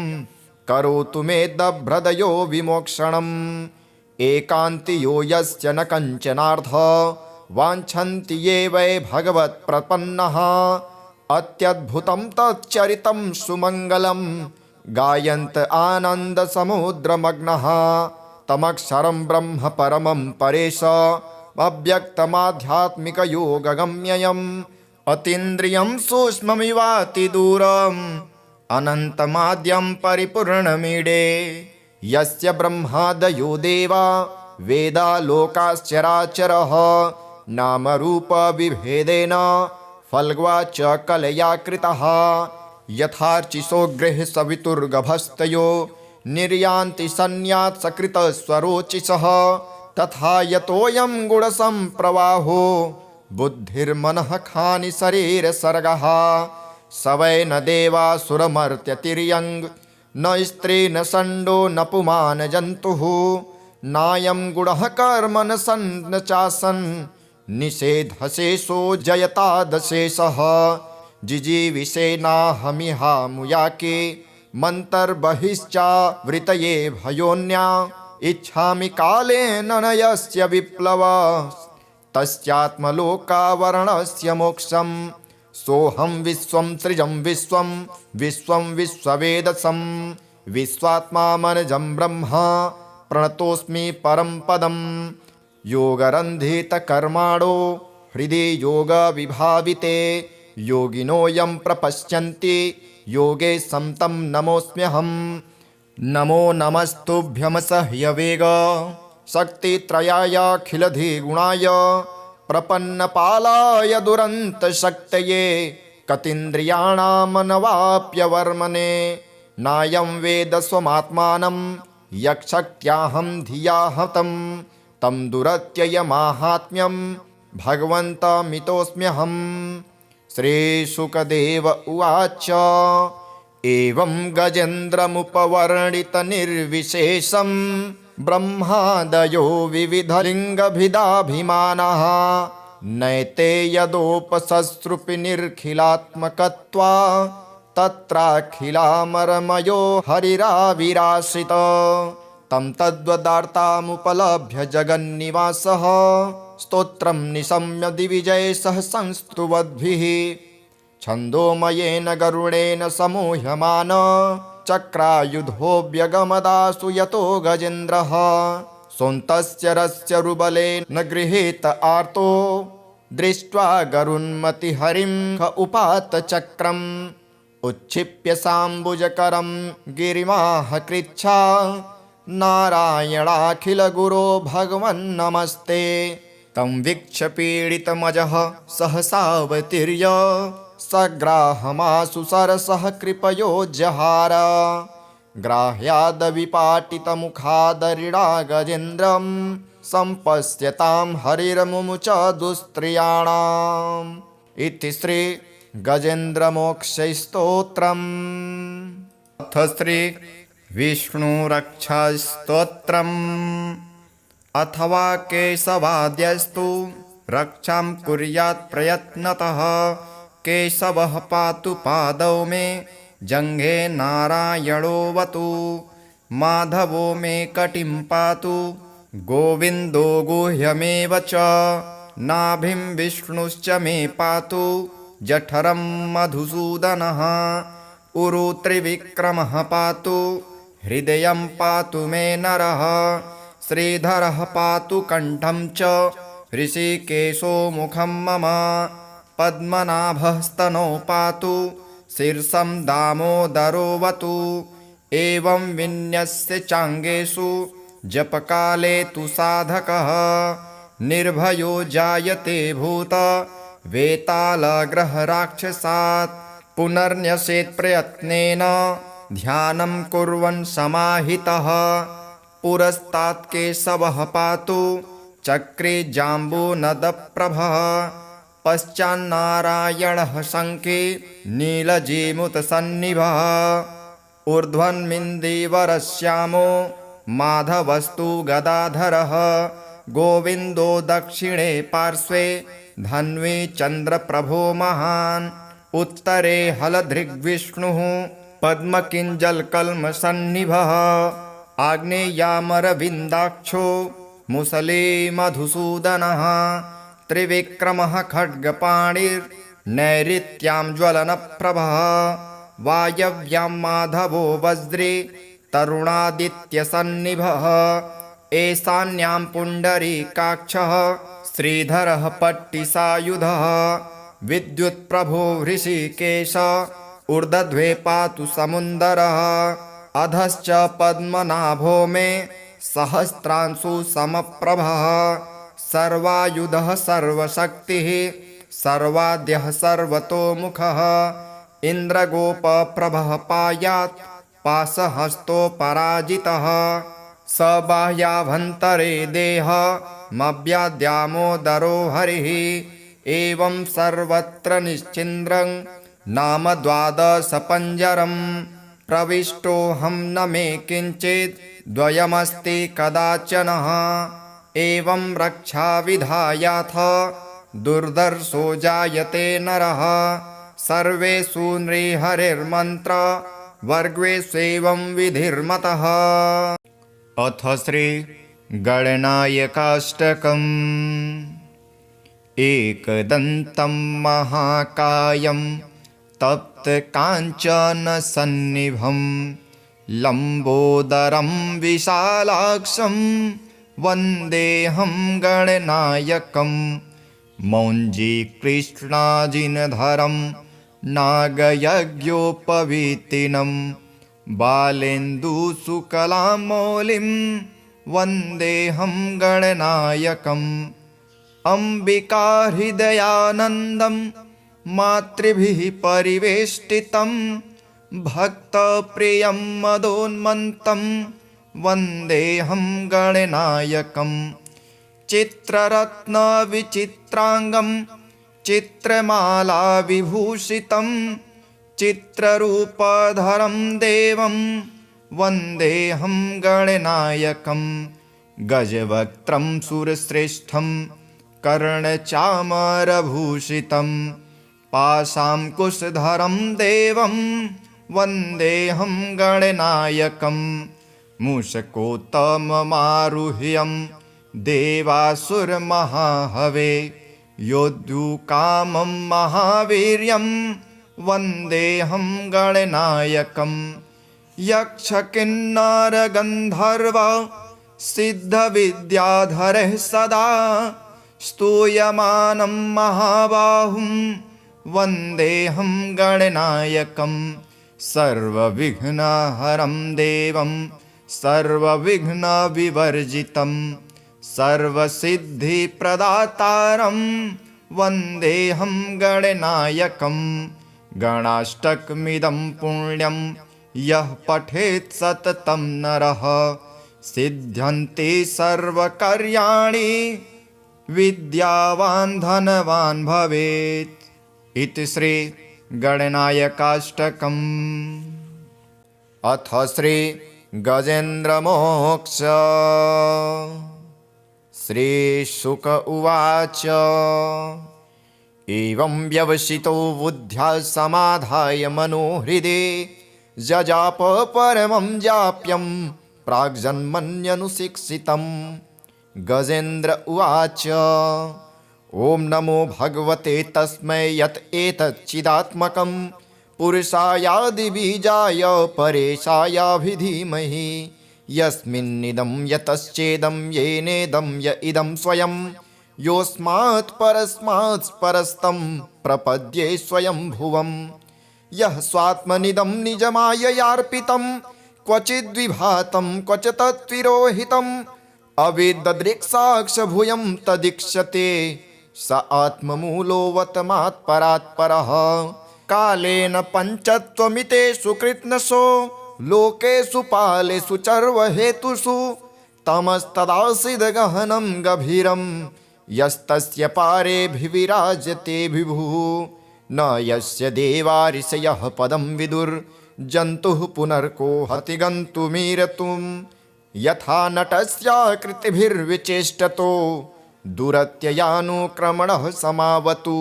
करोतु मे दभ्रदयो विमोक्षणम्। एकान्तियो यस्य न कञ्चनार्थ वाञ्छन्ति ये वै भगवत्प्रपन्नः अत्यद्भुतं तच्चरितं सुमङ्गलं गायन्त आनन्दसमुद्रमग्नः तमक्षरं ब्रह्म परमं परेश अव्यक्तमाध्यात्मिकयोगगम्ययम् अतीन्द्रियं सूक्ष्ममिवातिदूरम् अनन्तमाद्यं परिपूर्णमीडे यस्य ब्रह्मादयो देवा वेदा लोकाश्चराचरः नामरूपविभेदेन फल्ग्वा च कलया कृतः यथार्चिषो गृहसवितुर्गभस्तयो निर्यान्ति सन्न्यात् सकृतस्वरोचिषः तथा यतोऽयं गुणसम्प्रवाहो बुद्धिर्मनः खानि शरीरसर्गः स वै न देवासुरमर्त्यतिर्यङ् न स्त्री न षण्डो न पुमान् जन्तुः नायं गुणः कर्म न सन् न चासन् निषेधशेषो जयतादशेषः जिजीविषेनाहमिहामुयाके मन्तर्बहिश्चावृतये भयोन्या इच्छामि कालेन न यस्य विप्लव तस्यात्मलोकावरणस्य मोक्षं सोऽहं विश्वं सृजं विश्वं विश्वं विश्ववेदसं विश्वात्मा मनजं ब्रह्म प्रणतोऽस्मि परं पदं योगरन्धितकर्माणो हृदि योगविभाविते योगिनो यं प्रपश्यन्ति योगे तं नमोऽस्म्यहं नमो नमस्तुभ्यमसह्यवेग शक्तित्रयायाखिलधिगुणाय प्रपन्नपालाय दुरन्तशक्तये कतीन्द्रियाणामनवाप्यवर्मणे नायं वेद स्वमात्मानं यक्षक्त्याहं धिया हतं तं दुरत्ययमाहात्म्यं भगवन्तमितोऽस्म्यहम् श्रीशुकदेव उवाच एवं गजेन्द्रमुपवर्णितनिर्विशेषं ब्रह्मादयो विविधलिङ्गभिदाभिमानः नैते यदोपससृपिनिर्खिलात्मकत्वा तत्राखिलामरमयो हरिराविराश्रित तं तद्वदार्तामुपलभ्य जगन्निवासः स्तोत्रं निशम्य दिविजयसः संस्तुवद्भिः छन्दोमयेन गरुडेन समूह्यमान चक्रायुधोऽव्यगमदासु यतो गजेन्द्रः सोऽन्तस्य रस्य रुबलेन गृहीत आर्तो दृष्ट्वा गरुन्मतिहरिं ख उपात चक्रम् उच्छिप्य साम्बुजकरं गिरिमाह कृच्छा नारायणाखिलगुरो भगवन्नमस्ते तं वीक्ष्य पीडितमजः सहसावतीर्य सग्राहमाशु सरसः कृपयो जहार ग्राह्यादविपाटितमुखादरिडा गजेन्द्रं सम्पश्यतां हरिर्मुमुच दुस्त्रियाणाम् इति श्री गजेन्द्रमोक्षस्तोत्रम्। अथ श्री विष्णुरक्षास्तोत्रम्। अथवा केशवाद्यस्तु रक्षां कुर्यात् प्रयत्नतः केशवः पातु पादौ मे जङ्घे नारायणोऽवतु माधवो मे कटिं पातु गोविन्दो गुह्यमेव च नाभिं विष्णुश्च मे पातु जठरं मधुसूदनः उरु त्रिविक्रमः पातु हृदयं पातु मे नरः श्रीधरः पातु कण्ठं च ऋषिकेशो मुखं मम पद्मनाभः स्तनौ पातु शीर्षं दामोदरोऽवतु एवं विन्यस्य चाङ्गेषु जपकाले तु साधकः निर्भयो जायते भूत वेतालग्रहराक्षसात् पुनर्न्यसेत् प्रयत्नेन ध्यानं कुर्वन् समाहितः पुरस्तात् केशवः पातु चक्रे जाम्बूनदप्रभः पश्चान्नारायणः शङ्खे नीलजीमुतसन्निभः ऊर्ध्वन्मिन्दीवरश्यामो माधवस्तु गदाधरः गोविन्दो दक्षिणे पार्श्वे धन्वी चन्द्रप्रभो महान् उत्तरे हलधृग्विष्णुः पद्मकिञ्जलकल्मषन्निभः आग्नेयामरविन्दाक्षो मुसले मधुसूदनः त्रिविक्रमः खड्गपाणिर्नैऋत्यां ज्वलनप्रभः वायव्यां माधवो वज्रे तरुणादित्यसन्निभः ईशान्यां पुण्डरीकाक्षः श्रीधरः पट्टिसायुधः विद्युत्प्रभो हृषीकेश ऊर्ध्वे पातु समुन्दरः अधश्च पद्मनाभो मे सहस्रांशु समप्रभः सर्वायुधः सर्वशक्तिः सर्वाद्यः सर्वतोमुखः इन्द्रगोपप्रभः पायात् पाशहस्तोपराजितः स बाह्याभ्यन्तरे देहमव्याद्यामोदरो हरिः एवं सर्वत्र निश्चिन्द्रं नाम द्वादशपञ्जरम् प्रविष्टोऽहं न मे किञ्चित् द्वयमस्ति कदाचनः एवं रक्षाविधायाथ दुर्धर्षो जायते नरः सर्वेषु नृहरिर्मन्त्र वर्गेष्वेवं विधिर्मतः। अथ श्री गणनायकाष्टकम्। एकदन्तं महाकायं तप्तकाञ्चनसन्निभं लम्बोदरं विशालाक्षं वन्देऽहं गणनायकं मौञ्जीकृष्णाजिनधरं नागयज्ञोपवीतिनं बालेन्दुशुकलामौलिं वन्देऽहं गणनायकम् अम्बिकाहृदयानन्दं मातृभिः परिवेष्टितं भक्तप्रियं मदोन्मन्तं वन्देऽहं गणनायकं चित्ररत्नविचित्राङ्गं चित्रमालाविभूषितं चित्ररूपधरं देवं वन्देऽहं गणनायकं गजवक्त्रं सुरश्रेष्ठं कर्णचामरभूषितं पाशाङ्कुशधरं देवं वन्देऽहं गणनायकं मूषकोत्तममारुह्यं देवासुरमहाहवे योद्धुकामं महावीर्यं वन्देऽहं गणनायकं यक्षकिन्नरगन्धर्व सिद्धविद्याधरः सदा स्तूयमानं महाबाहुं वन्देऽहं गणनायकं सर्वविघ्नहरं देवं सर्वविघ्नविवर्जितं सर्वसिद्धिप्रदातारं वन्देऽहं गणनायकं गणाष्टकमिदं पुण्यं यः पठेत् सततं नरः सिद्ध्यन्ति सर्वकार्याणि विद्यावान् धनवान् भवेत्। इति श्री गणनायकाष्टकम्। अथ श्री गजेन्द्रमोक्ष। श्रीशुक उवाच एवं व्यवसितो बुद्ध्या समाधाय मनोहृदे जजाप परमं जाप्यं प्राग्जन्मन्यनुशिक्षितम्। गजेन्द्र उवाच ॐ नमो भगवते तस्मै यत् एतच्चिदात्मकं पुरुषायादिबीजाय परेशायाभिधीमहि यस्मिन्निदं यतश्चेदं येनेदं य इदं स्वयं योऽस्मात् परस्मात् परस्तं प्रपद्ये स्वयं भुवं यः स्वात्मनिदं निजमाययार्पितं क्वचिद्विभातं क्वच तत्विरोहितम् अविददृक्साक्षभूयं तदीक्षते स आत्ममूलोऽवतमात् परात्परः कालेन पञ्चत्वमितेषु कृत्स्नशो लोकेषु पालेषु चर्वहेतुषु तमस्तदासीद्गहनं गभीरं यस्तस्य पारेऽभिविराजते विभुः न यस्य देवा ऋषयः पदं विदुर्जन्तुः पुनर्को हति गन्तुमीरतुम् यथा नटस्याकृतिभिर्विचेष्टतो दुरत्ययानुक्रमणः समावतु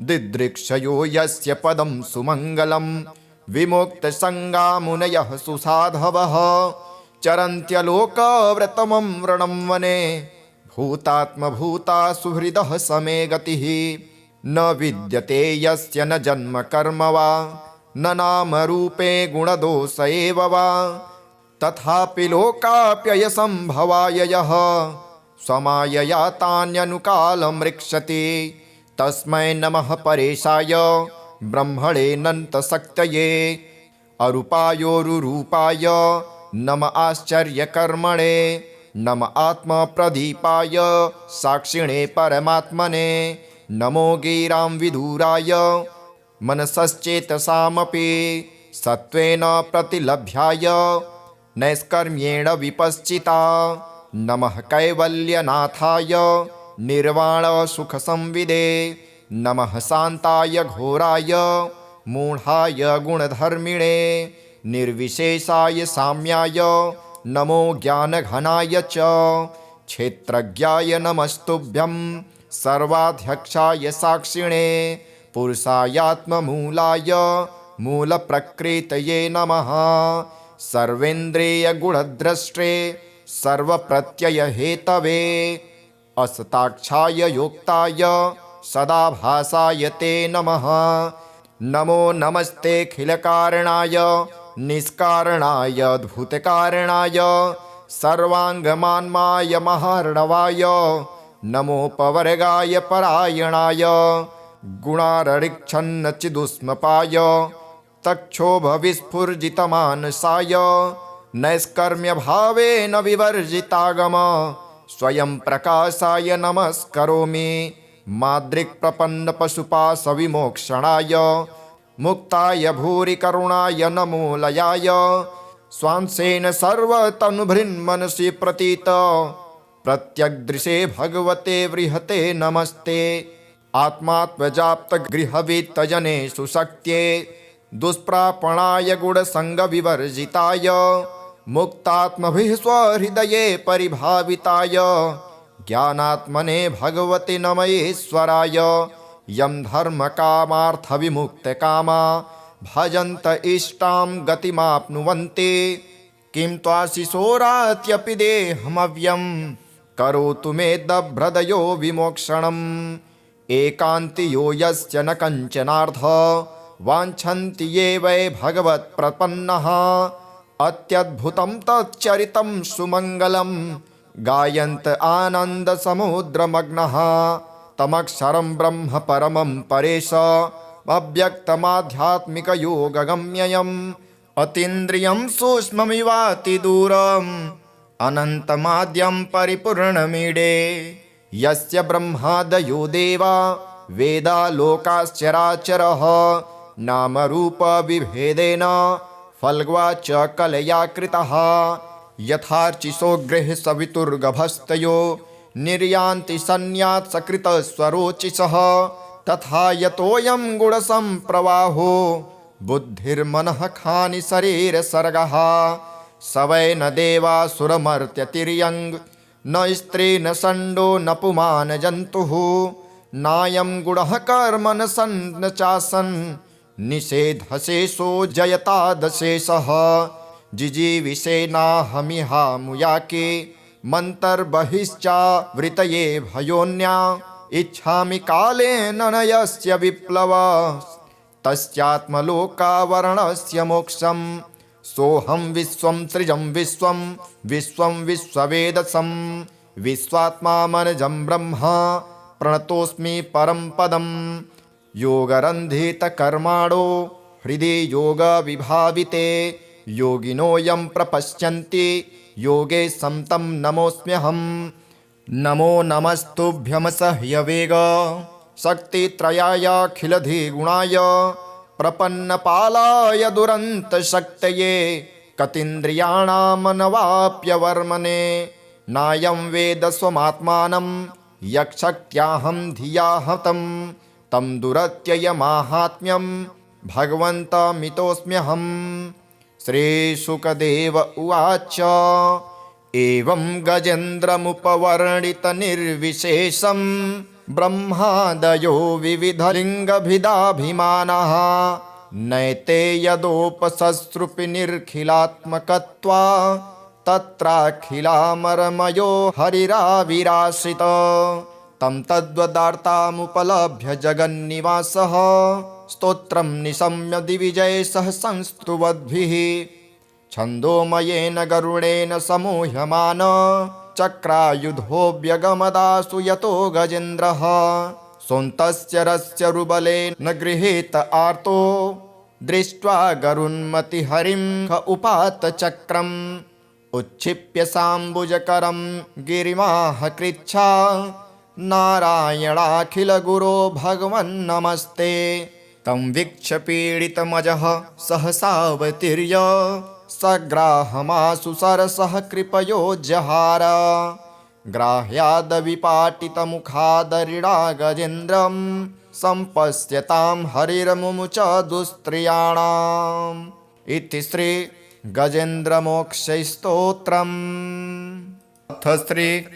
दिदृक्षयो यस्य पदं सुमङ्गलं विमुक्तसङ्गा मुनयः सुसाधवः चरन्त्यलोकव्रतमं व्रणं वने भूतात्मभूता सुहृदः समे गतिः न विद्यते यस्य न जन्म कर्म वा न नामरूपे गुणदोष एव वा तथापि लोकाप्ययसम्भवाय यः स्वमायया तान्यनुकालमृक्षति तस्मै नमः परेशाय ब्रह्मणेऽनन्तशक्तये अरूपायोरुरूपाय नम आश्चर्यकर्मणे नम आत्मप्रदीपाय साक्षिणे परमात्मने नमो गिरां विदुराय मनसश्चेतसामपि सत्त्वेन प्रतिलभ्याय नैष्कर्म्येण विपश्चिता। नमः कैवल्यनाथाय निर्वाणसुखसंविदे नमः शान्ताय घोराय मूढाय गुणधर्मिणे निर्विशेषाय साम्याय नमो ज्ञानघनाय च क्षेत्रज्ञाय नमस्तुभ्यं सर्वाध्यक्षाय साक्षिणे पुरुषायात्ममूलाय मूलप्रकृतये नमः सर्वेन्द्रियगुणद्रष्टे सर्वप्रत्ययहेतवे असताक्षाय योक्ताय सदाभासाय ते नमः नमो नमस्तेऽखिलकारणाय निष्कारणाय अद्भुतकारणाय सर्वाङ्गमान्माय महार्णवाय नमोपवर्गाय परायणाय गुणाररिक्षन्नचिदुष्मपाय तक्षोभविस्फुर्जितमानसाय नैष्कर्म्यभावेन विवर्जितागम स्वयं प्रकाशाय नमस्करोमि माद्रिक्प्रपन्नपशुपाशविमोक्षणाय मुक्ताय भूरि करुणाय नमो लयाय स्वांसेन सर्वतनुभृन्मनसि प्रतीत प्रत्यग्दृशे भगवते बृहते नमस्ते आत्मात्मजाप्तगृहवित्तजने सुशक्त्ये दुष्प्रापणाय गुणसङ्गविवर्जिताय मुक्तात्मभिः स्वहृदये परिभाविताय ज्ञानात्मने भगवते नमयेश्वराय यं धर्मकामार्थविमुक्तकामा भजन्त इष्टां गतिमाप्नुवन्ति किं त्वाशिशोरात्यपि देहमव्यं करोतु मे दभ्रदयो विमोक्षणम् एकान्तियो यस्य न कञ्चनार्थ वाञ्छन्ति ये वै भगवत्प्रपन्नः अत्यद्भुतं तच्चरितं सुमङ्गलं गायन्त आनन्दसमुद्रमग्नः तमक्षरं ब्रह्म परमं परेश अव्यक्तमाध्यात्मिकयोगगम्ययम् अतीन्द्रियं सूक्ष्ममिवातिदूरम् अनन्तमाद्यं परिपूर्णमीडे यस्य ब्रह्मादयो देवा वेदा लोकाश्चराचरः नामरूपविभेदेन फल्ग्वाच कलया कृतः यथार्चिषो गृहसवितुर्गभस्तयो निर्यान्ति सन्न्यात्सकृतस्वरोचिषः तथा यतोऽयं गुणसम्प्रवाहो बुद्धिर्मनः खानि शरीरसर्गः स वै न देवासुरमर्त्यतिर्यङ् न स्त्री न षण्डो न पुमान् जन्तुः नायं गुणः कर्म न सन् न चासन् निषेधशेषो जयतादशेषः जिजीविषेनाहमिहामुयाके मन्तर्बहिश्चावृतये भयोन्या इच्छामि कालेन न यस्य विप्लव तस्यात्मलोकावरणस्य मोक्षं सोऽहं विश्वं सृजं विश्वं विश्वं विश्ववेदसं विश्वात्मा मनजं ब्रह्म प्रणतोऽस्मि परं पदम् योगरन्धितकर्माणो हृदि योगविभाविते योगिनोऽयं प्रपश्यन्ति योगे संतं नमोऽस्म्यहम् नमो नमस्तुभ्यमसह्यवेग शक्तित्रयायाखिलधिगुणाय प्रपन्नपालाय दुरन्तशक्तये कतीन्द्रियाणामनवाप्यवर्मणे नायं वेद स्वमात्मानं यक्षक्त्याहं धिया हतं तं दुरत्ययमाहात्म्यं भगवन्तमितोऽस्म्यहम् श्रीशुकदेव उवाच एवं गजेन्द्रमुपवर्णितनिर्विशेषं ब्रह्मादयो विविधलिङ्गभिदाभिमानः नैते यदोपससृपि निर्खिलात्मकत्वा तत्राखिलामरमयो हरिराविराश्रित तं तद्वदार्तामुपलभ्य जगन्निवासः स्तोत्रं निशम्य दिविजयसः संस्तुवद्भिः छन्दोमयेन गरुडेन समूह्यमान चक्रायुधोऽव्यगमदासु यतो गजेन्द्रः सोऽन्तस्य रस्य रुबलेन गृहीत आर्तो दृष्ट्वा गरुन्मतिहरिं ख उपात चक्रम् उच्छिप्य साम्बुजकरं गिरिमाह कृच्छा नारायणाखिलगुरो भगवन्नमस्ते। तं वीक्ष्य पीडितमजः सहसावतीर्य सग्राहमाशु सरसः कृपयो जहार। ग्राह्यादविपाटितमुखादरिडा गजेन्द्रं सम्पश्यतां हरिर्मुमुच दुस्त्रियाणाम्। इति श्री गजेन्द्रमोक्षस्तोत्रम्। अथ श्री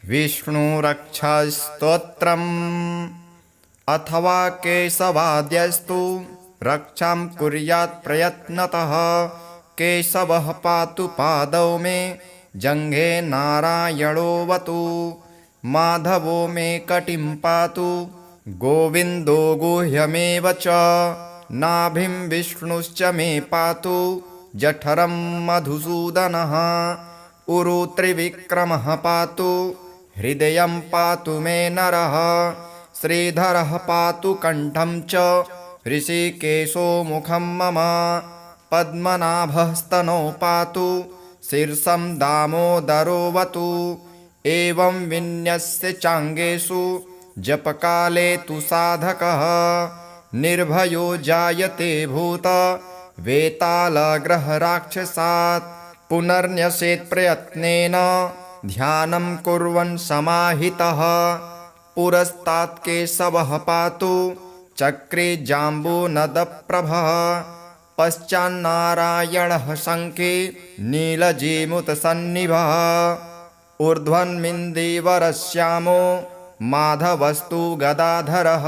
विष्णुरक्षास्तोत्रम्। अथवा केशवाद्यस्तु रक्षां कुर्यात् प्रयत्नतः। केशवः पातु पादौ मे जङ्घे नारायणोऽवतु। माधवो मे कटिं पातु गोविन्दो गुह्यमेव च। नाभिं विष्णुश्च मे पातु जठरं मधुसूदनः। उरु त्रिविक्रमः पातु हृदयं पातु मे नरः। श्रीधरः पातु कण्ठं च ऋषिकेशो मुखं मम। पद्मनाभः स्तनौ पातु शीर्षं दामोदरोऽवतु। एवं विन्यस्य चाङ्गेषु जपकाले तु साधकः निर्भयो जायते भूत वेतालग्रहराक्षसात्। पुनर्न्यसेत् प्रयत्नेन ध्यानं कुर्वन् समाहितः। पुरस्तात् केशवः पातु चक्रे जाम्बूनदप्रभः। पश्चान्नारायणः शङ्खे नीलजीमुतसन्निभः। ऊर्ध्वन्मिन्दीवरश्यामो माधवस्तु गदाधरः।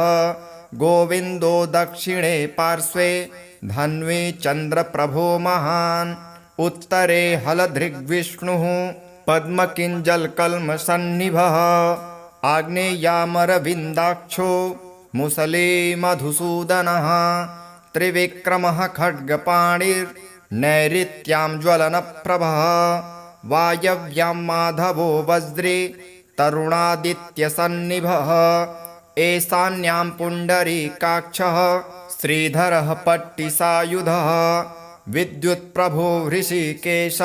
गोविन्दो दक्षिणे पार्श्वे धन्वी चन्द्रप्रभो महान्। उत्तरे हलधृग्विष्णुः पद्मकिञ्जलकल्मषन्निभः। आग्नेयामरविन्दाक्षो मुसले मधुसूदनः। त्रिविक्रमः खड्गपाणिर्नैऋत्यां ज्वलनप्रभः। वायव्यां माधवो वज्रे तरुणादित्यसन्निभः। ईशान्यां पुण्डरीकाक्षः श्रीधरः पट्टिसायुधः। विद्युत्प्रभो हृषीकेश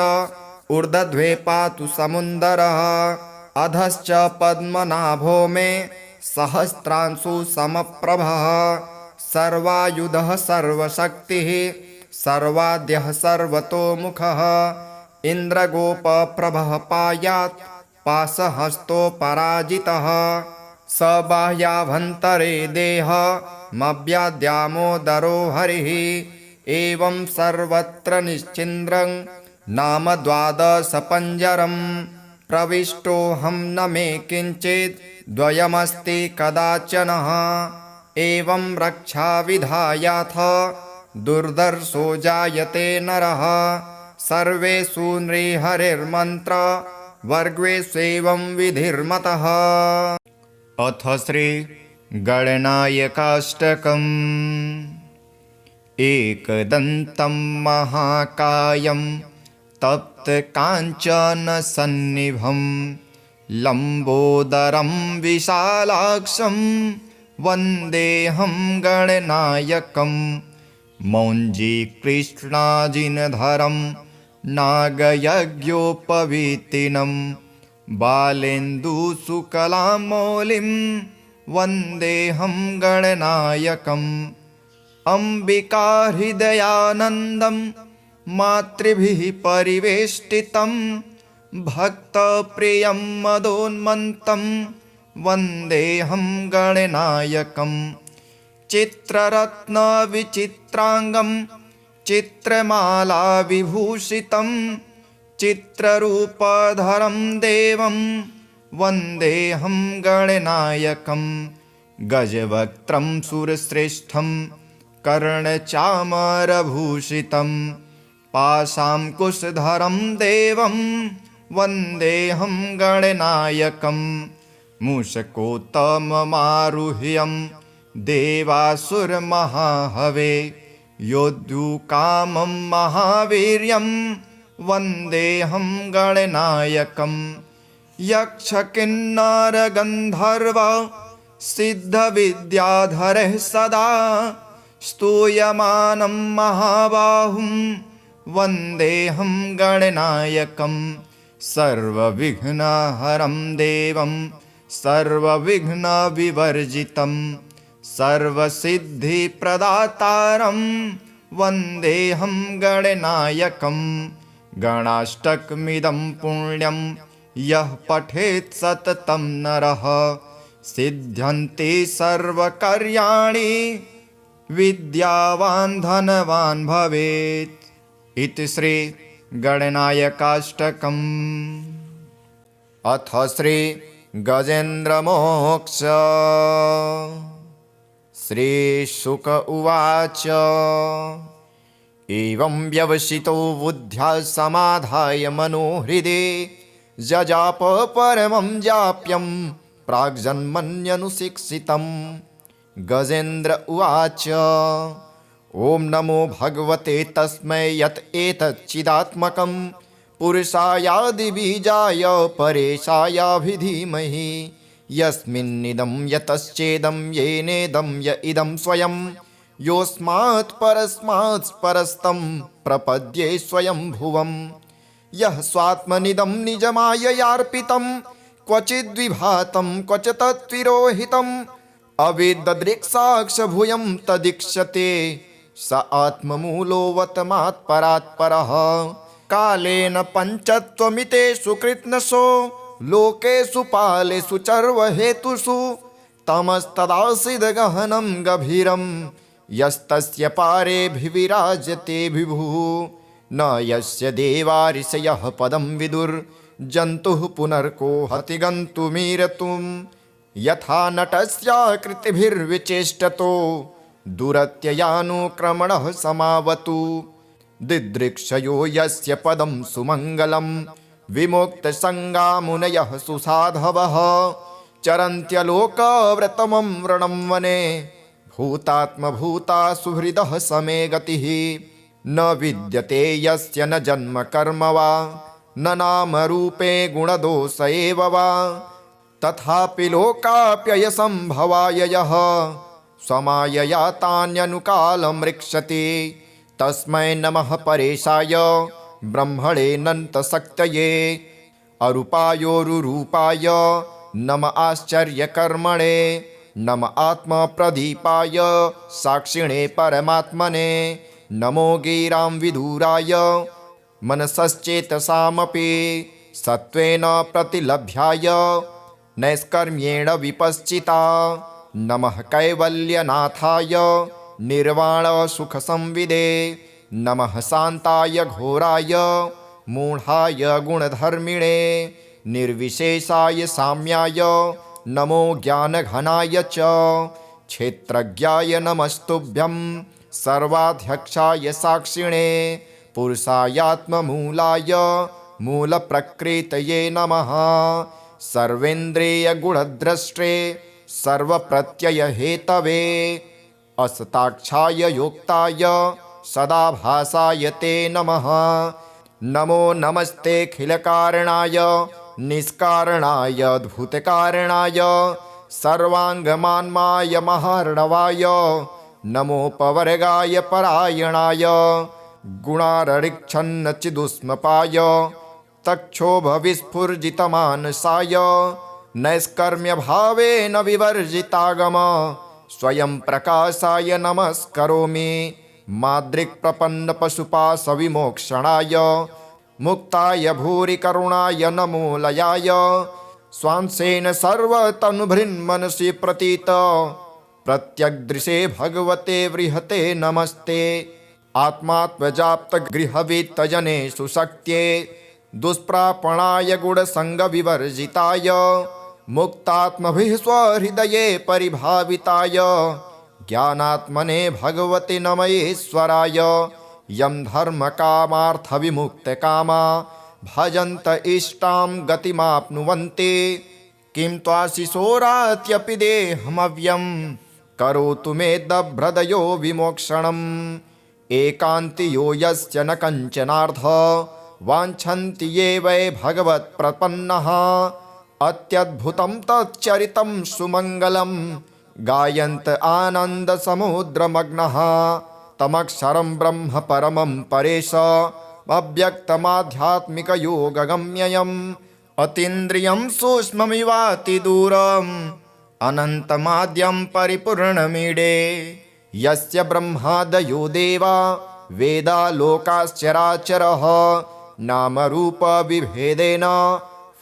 ऊर्ध्वे पातु समुन्दरः। अधश्च पद्मनाभो मे सहस्रांशु समप्रभः। सर्वायुधः सर्वशक्तिः सर्वाद्यः सर्वतोमुखः। इन्द्रगोपप्रभः पायात् पाशहस्तोपराजितः। स बाह्याभ्यन्तरे देहमव्याद्यामोदरो हरिः। एवं सर्वत्र निश्चिन्द्रं नाम द्वादशपञ्जरम्। प्रविष्टोऽहं न मे किञ्चित् द्वयमस्ति कदाचनः। एवं रक्षाविधायाथ दुर्धर्षो जायते नरः। सर्वेषु नृहरिर्मन्त्र वर्गेष्वेवं विधिर्मतः। अथ श्री गणनायकाष्टकम्। एकदन्तं महाकायं तप्तकाञ्चनसन्निभं लम्बोदरं विशालाक्षं वन्देऽहं गणनायकं। मौञ्जीकृष्णाजिनधरं नागयज्ञोपवीतिनं बालेन्दुशुकलां मौलिं वन्देऽहं गणनायकम्। अम्बिकाहृदयानन्दं मातृभिः परिवेष्टितं भक्तप्रियं मदोन्मन्तं वन्देऽहं गणनायकम्। चित्ररत्नविचित्राङ्गं चित्रमालाविभूषितं चित्ररूपधरं देवं वन्देऽहं गणनायकम्। गजवक्त्रं सुरश्रेष्ठं कर्णचामरभूषितं पाशाङ्कुशधरं देवं वन्देऽहं गणनायकम्। मूषकोत्तममारुह्यं देवासुरमहाहवे योद्धुकामं महावीर्यं वन्देऽहं गणनायकम्। यक्षकिन्नरगन्धर्व सिद्धविद्याधरः सदा स्तूयमानं महाबाहुं वन्देऽहं गणनायकम्। सर्वविघ्नहरं देवं सर्वविघ्नविवर्जितं सर्वसिद्धिप्रदातारं वन्देऽहं गणनायकं गणाष्टकमिदं पुण्यं यः पठेत् सततं नरः सिद्ध्यन्ति सर्वकार्याणि विद्यावान् धनवान् भवेत् इति श्री गणनायकाष्टकम्। अथ श्री गजेन्द्रमोक्ष। श्रीशुक उवाच एवं व्यवसितो बुद्ध्या समाधाय मनोहृदे जजाप परमं जाप्यं प्राग्जन्मन्यनुशिक्षितम्। गजेन्द्र उवाच ॐ नमो भगवते तस्मै यत् एतच्चिदात्मकं पुरुषायादिबीजाय परेशायाभिधीमहि यस्मिन्निदं यतश्चेदं येनेदं य इदं स्वयं योऽस्मात् परस्मात् परस्तं प्रपद्ये स्वयं भुवं यः स्वात्मनिदं निजमाययार्पितं क्वचिद्विभातं क्वच तत्विरोहितम् अविददृक्साक्षभूयं तदीक्षते स आत्ममूलोऽवतमात् परात्परः कालेन पञ्चत्वमितेषु कृत्स्नसो लोकेषु पालेषु चर्वहेतुषु तमस्तदासीद्गहनं गभीरं यस्तस्य पारेऽभिविराजते विभुः न यस्य देवा ऋषयः पदं विदुर्जन्तुः पुनर्को हति गन्तुमीरतुम् यथा नटस्याकृतिभिर्विचेष्टतो दुरत्ययानुक्रमणः समावतु दिदृक्षयो यस्य पदं सुमङ्गलं विमुक्तसङ्गा मुनयः सुसाधवः चरन्त्यलोकव्रतमं व्रणं वने भूतात्मभूता सुहृदः समे गतिः न विद्यते यस्य न जन्म कर्म वा न नामरूपे गुणदोष एव वा तथापि लोकाप्ययसम्भवाय यः स्वमायया तान्यनुकालमृक्षति तस्मै नमः परेशाय ब्रह्मणेऽनन्तशक्तये अरूपायोरुरूपाय नम आश्चर्यकर्मणे नम आत्मप्रदीपाय साक्षिणे परमात्मने नमो गिरां विदुराय मनसश्चेतसामपि सत्त्वेन प्रतिलभ्याय नैष्कर्म्येण विपश्चिता नमः कैवल्यनाथाय निर्वाणसुखसंविदे नमः शान्ताय घोराय मूढाय गुणधर्मिणे निर्विशेषाय साम्याय नमो ज्ञानघनाय च क्षेत्रज्ञाय नमस्तुभ्यं सर्वाध्यक्षाय साक्षिणे पुरुषायात्ममूलाय मूलप्रकृतये नमः सर्वेन्द्रियगुणद्रष्टे सर्वप्रत्ययहेतवे असताक्षाय योक्ताय सदाभासाय ते नमः नमो नमस्तेऽखिलकारणाय निष्कारणाय अद्भुतकारणाय सर्वाङ्गमान्माय महार्णवाय नमोपवर्गाय परायणाय गुणाररिक्षन्नचिदुष्मपाय तक्षोभविस्फुर्जितमानसाय नैष्कर्म्यभावेन विवर्जितागम स्वयं प्रकाशाय नमस्करोमि माद्रिक्प्रपन्नपशुपाशविमोक्षणाय मुक्ताय भूरि करुणाय नमो लयाय स्वांसेन सर्वतनुभृन्मनसि प्रतीत प्रत्यग्दृशे भगवते बृहते नमस्ते आत्मात्मजाप्तगृहवित्तजनेषु शक्त्ये दुष्प्रापणाय गुणसङ्गविवर्जिताय मुक्तात्मभिः स्वहृदये परिभाविताय ज्ञानात्मने भगवते नमयेश्वराय यं धर्मकामार्थविमुक्तकामा भजन्त इष्टां गतिमाप्नुवन्ति किं त्वाशिशोरात्यपि देहमव्यं करोतु मे दभ्रदयो विमोक्षणम् एकान्तियो यस्य न कञ्चनार्थ वाञ्छन्ति ये वै भगवत्प्रपन्नः अत्यद्भुतं तच्चरितं सुमङ्गलं गायन्त आनन्दसमुद्रमग्नः तमक्षरं ब्रह्म परमं परेश अव्यक्तमाध्यात्मिकयोगगम्ययम् अतीन्द्रियं सूक्ष्ममिवातिदूरम् अनन्तमाद्यं परिपूर्णमीडे यस्य ब्रह्मादयो देवा वेदालोकाश्चराचरः नामरूपविभेदेन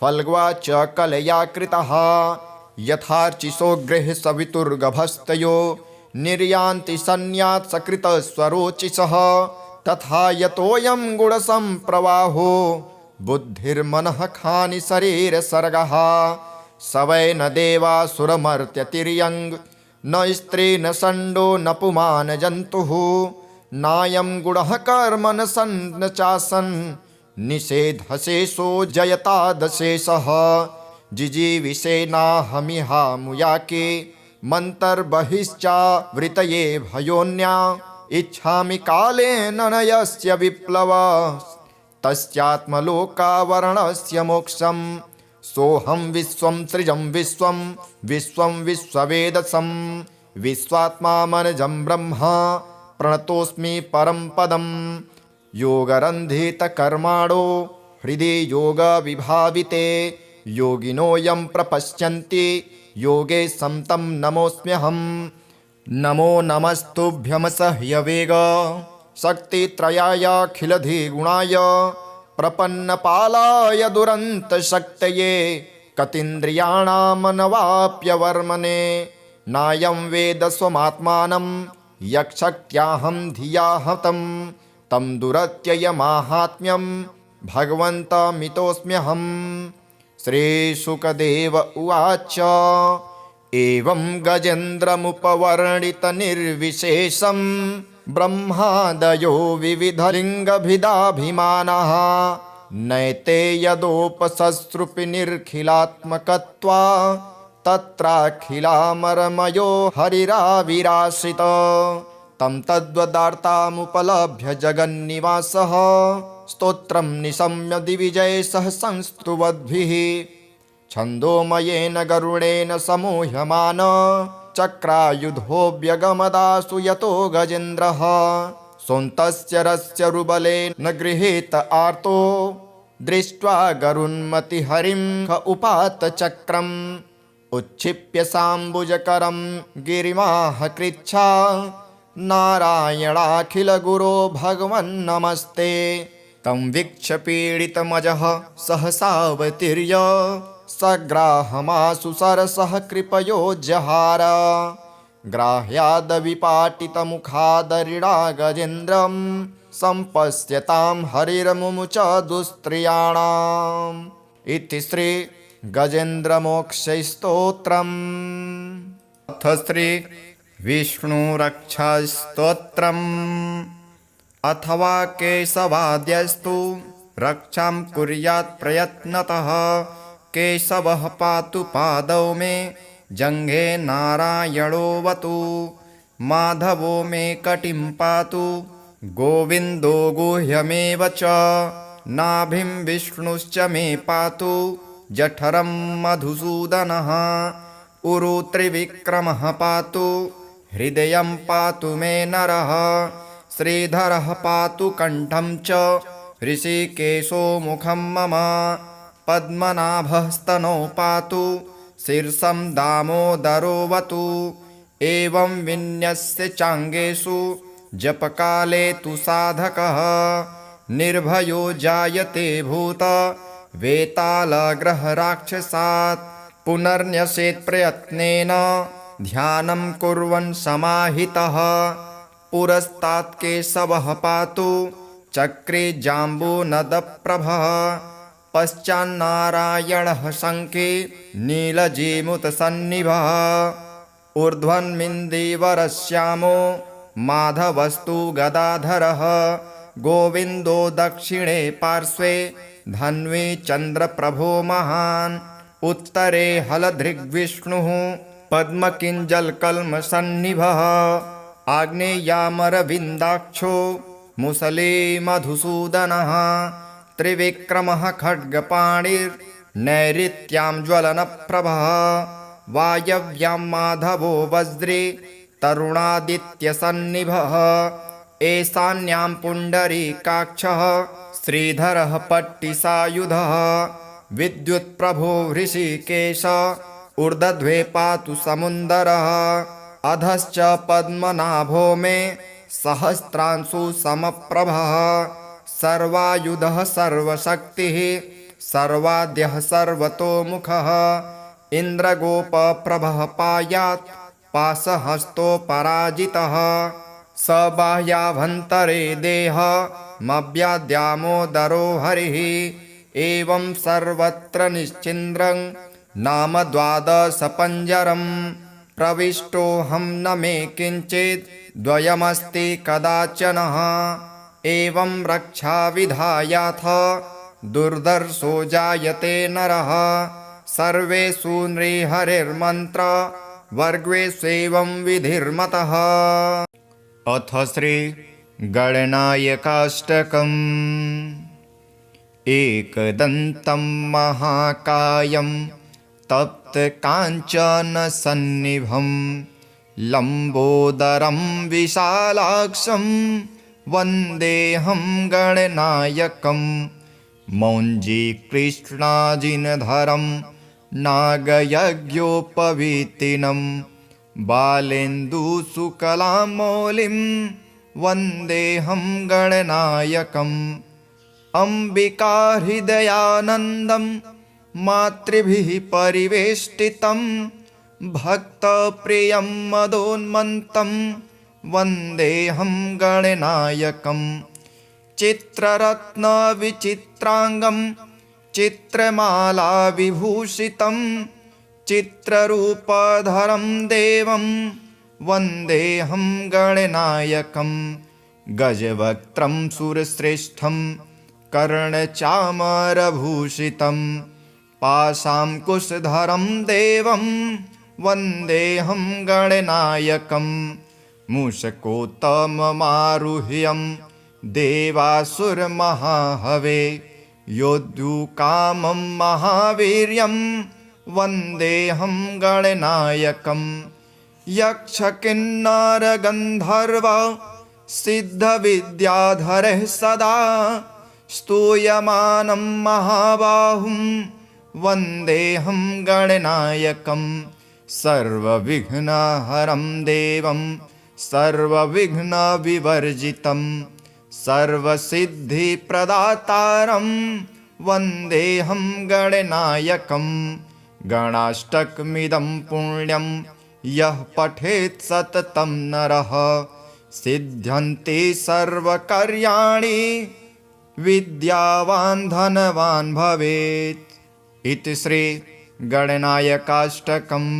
फल्ग्वाच कलया कृतः यथार्चिषो गृहसवितुर्गभस्तयो निर्यान्ति सन्न्यात्सकृतस्वरोचिषः तथा यतोऽयं गुणसम्प्रवाहो बुद्धिर्मनः खानि शरीरसर्गः स वै न देवासुरमर्त्यतिर्यङ् न स्त्री न षण्डो न पुमान् जन्तुः नायं गुणः कर्म न सन् न चासन् निषेधशेषो जयतादशेषः जिजीविषेनाहमिहामुयाके मन्तर्बहिश्चावृतये भयोन्या इच्छामि कालेन न यस्य विप्लवः तस्यात्मलोकावरणस्य मोक्षं सोऽहं विश्वं सृजं विश्वं विश्वं विश्ववेदसं विश्वात्मा मनजं ब्रह्म प्रणतोऽस्मि परं पदं योगरन्धितकर्माणो हृदि योगविभाविते योगिनो यं प्रपश्यन्ति योगे तं नमोऽस्म्यहं नमो नमस्तुभ्यमसह्यवेग शक्तित्रयायाखिलधिगुणाय प्रपन्नपालाय दुरन्तशक्तये कतीन्द्रियाणामनवाप्यवर्मणे नायं वेद स्वमात्मानं यक्षक्त्याहं धिया हतं तं दुरत्ययमाहात्म्यं भगवन्तमितोऽस्म्यहम् श्रीशुकदेव उवाच एवं गजेन्द्रमुपवर्णितनिर्विशेषं ब्रह्मादयो विविधलिङ्गभिदाभिमानः नैते यदोपससृपिनिर्खिलात्मकत्वा तत्राखिलामरमयो हरिराविराश्रित तं तद्वदार्तामुपलभ्य जगन्निवासः स्तोत्रं निशम्य दिविजयसः संस्तुवद्भिः छन्दोमयेन गरुडेन समूह्यमान चक्रायुधोऽव्यगमदासु यतो गजेन्द्रः सोऽन्तस्य रस्य रुबलेन गृहीत आर्तो दृष्ट्वा गरुन्मतिहरिं ख उपात चक्रम् उच्छिप्य साम्बुजकरं गिरिमाह कृच्छा नारायणाखिलगुरो भगवन्नमस्ते तं वीक्ष्य पीडितमजः सहसावतीर्य सग्राहमासु सरसः कृपयो जहार ग्राह्यादविपाटितमुखादरिडा गजेन्द्रं सम्पश्यतां हरिर्मुमुच दुस्त्रियाणाम् इति श्री गजेन्द्रमोक्षस्तोत्रम्। अथ श्री विष्णुरक्षास्तोत्रम्। अथवा केशवाद्यस्तु रक्षां कुर्यात् प्रयत्नतः केशवः पातु पादौ मे जङ्घे नारायणोऽवतु माधवो मे कटिं पातु गोविन्दो गुह्यमेव च नाभिं विष्णुश्च मे पातु जठरं मधुसूदनः उरु त्रिविक्रमः पातु हृदयं पातु मे नरः श्रीधरः पातु कण्ठं च ऋषिकेशो मुखं मम पद्मनाभः स्तनौ पातु शीर्षं दामोदरोऽवतु एवं विन्यस्य चाङ्गेषु जपकाले तु साधकः निर्भयो जायते भूत वेतालग्रहराक्षसात् पुनर्न्यसेत् प्रयत्नेन ध्यानं कुर्वन् समाहितः पुरस्तात् केशवः पातु चक्रे जाम्बूनदप्रभः पश्चान्नारायणः शङ्खे नीलजीमुतसन्निभः ऊर्ध्वन्मिन्दीवरश्यामो माधवस्तु गदाधरः गोविन्दो दक्षिणे पार्श्वे धन्वी चन्द्रप्रभो महान् उत्तरे हलधृग्विष्णुः पद्मकिञ्जलकल्मषन्निभः आग्नेयामरविन्दाक्षो मुसले मधुसूदनः त्रिविक्रमः खड्गपाणिर्नैऋत्यां ज्वलनप्रभः वायव्यां माधवो वज्रे तरुणादित्यसन्निभः ईशान्यां पुण्डरीकाक्षः श्रीधरः पट्टिसायुधः विद्युत्प्रभो हृषीकेश ऊर्ध्वे पातु समुन्दरः अधश्च पद्मनाभो मे सहस्रांशु समप्रभः सर्वायुधः सर्वशक्तिः सर्वाद्यः सर्वतोमुखः इन्द्रगोपप्रभः पायात् पाशहस्तोपराजितः स बाह्याभ्यन्तरे देहमव्याद्यामोदरो हरिः एवं सर्वत्र निश्चिन्द्रं नाम द्वादशपञ्जरम् प्रविष्टोऽहं न मे किञ्चित् द्वयमस्ति कदाचनः एवं रक्षाविधायाथ दुर्धर्षो जायते नरः सर्वेषु नृहरिर्मन्त्र वर्गेष्वेवं विधिर्मतः। अथ श्री गणनायकाष्टकम्। एकदन्तं महाकायं तप्तकाञ्चनसन्निभं लम्बोदरं विशालाक्षं वन्देऽहं गणनायकं मौञ्जीकृष्णाजिनधरं नागयज्ञोपवीतिनं बालेन्दुशुक्लामौलिं वन्देऽहं गणनायकम् अम्बिकाहृदयानन्दं मातृभिः परिवेष्टितं भक्तप्रियं मदोन्मन्तं वन्देऽहं गणनायकं चित्ररत्नविचित्राङ्गं चित्रमालाविभूषितं चित्ररूपधरं देवं वन्देऽहं गणनायकं गजवक्त्रं सुरश्रेष्ठं कर्णचामरभूषितं पाशाङ्कुशधरं देवं वन्देऽहं गणनायकं मूषकोत्तममारुह्यं देवासुरमहाहवे योद्धुकामं महावीर्यं वन्देऽहं गणनायकं यक्षकिन्नरगन्धर्व सिद्धविद्याधरः सदा स्तूयमानं महाबाहुं वन्देऽहं गणनायकं सर्वविघ्नहरं देवं सर्वविघ्नविवर्जितं सर्वसिद्धिप्रदातारं वन्देऽहं गणनायकं गणाष्टकमिदं पुण्यं यः पठेत् सततं नरः सिद्ध्यन्ति सर्वकार्याणि विद्यावान् धनवान् भवेत्। इति श्री गणनायकाष्टकम्।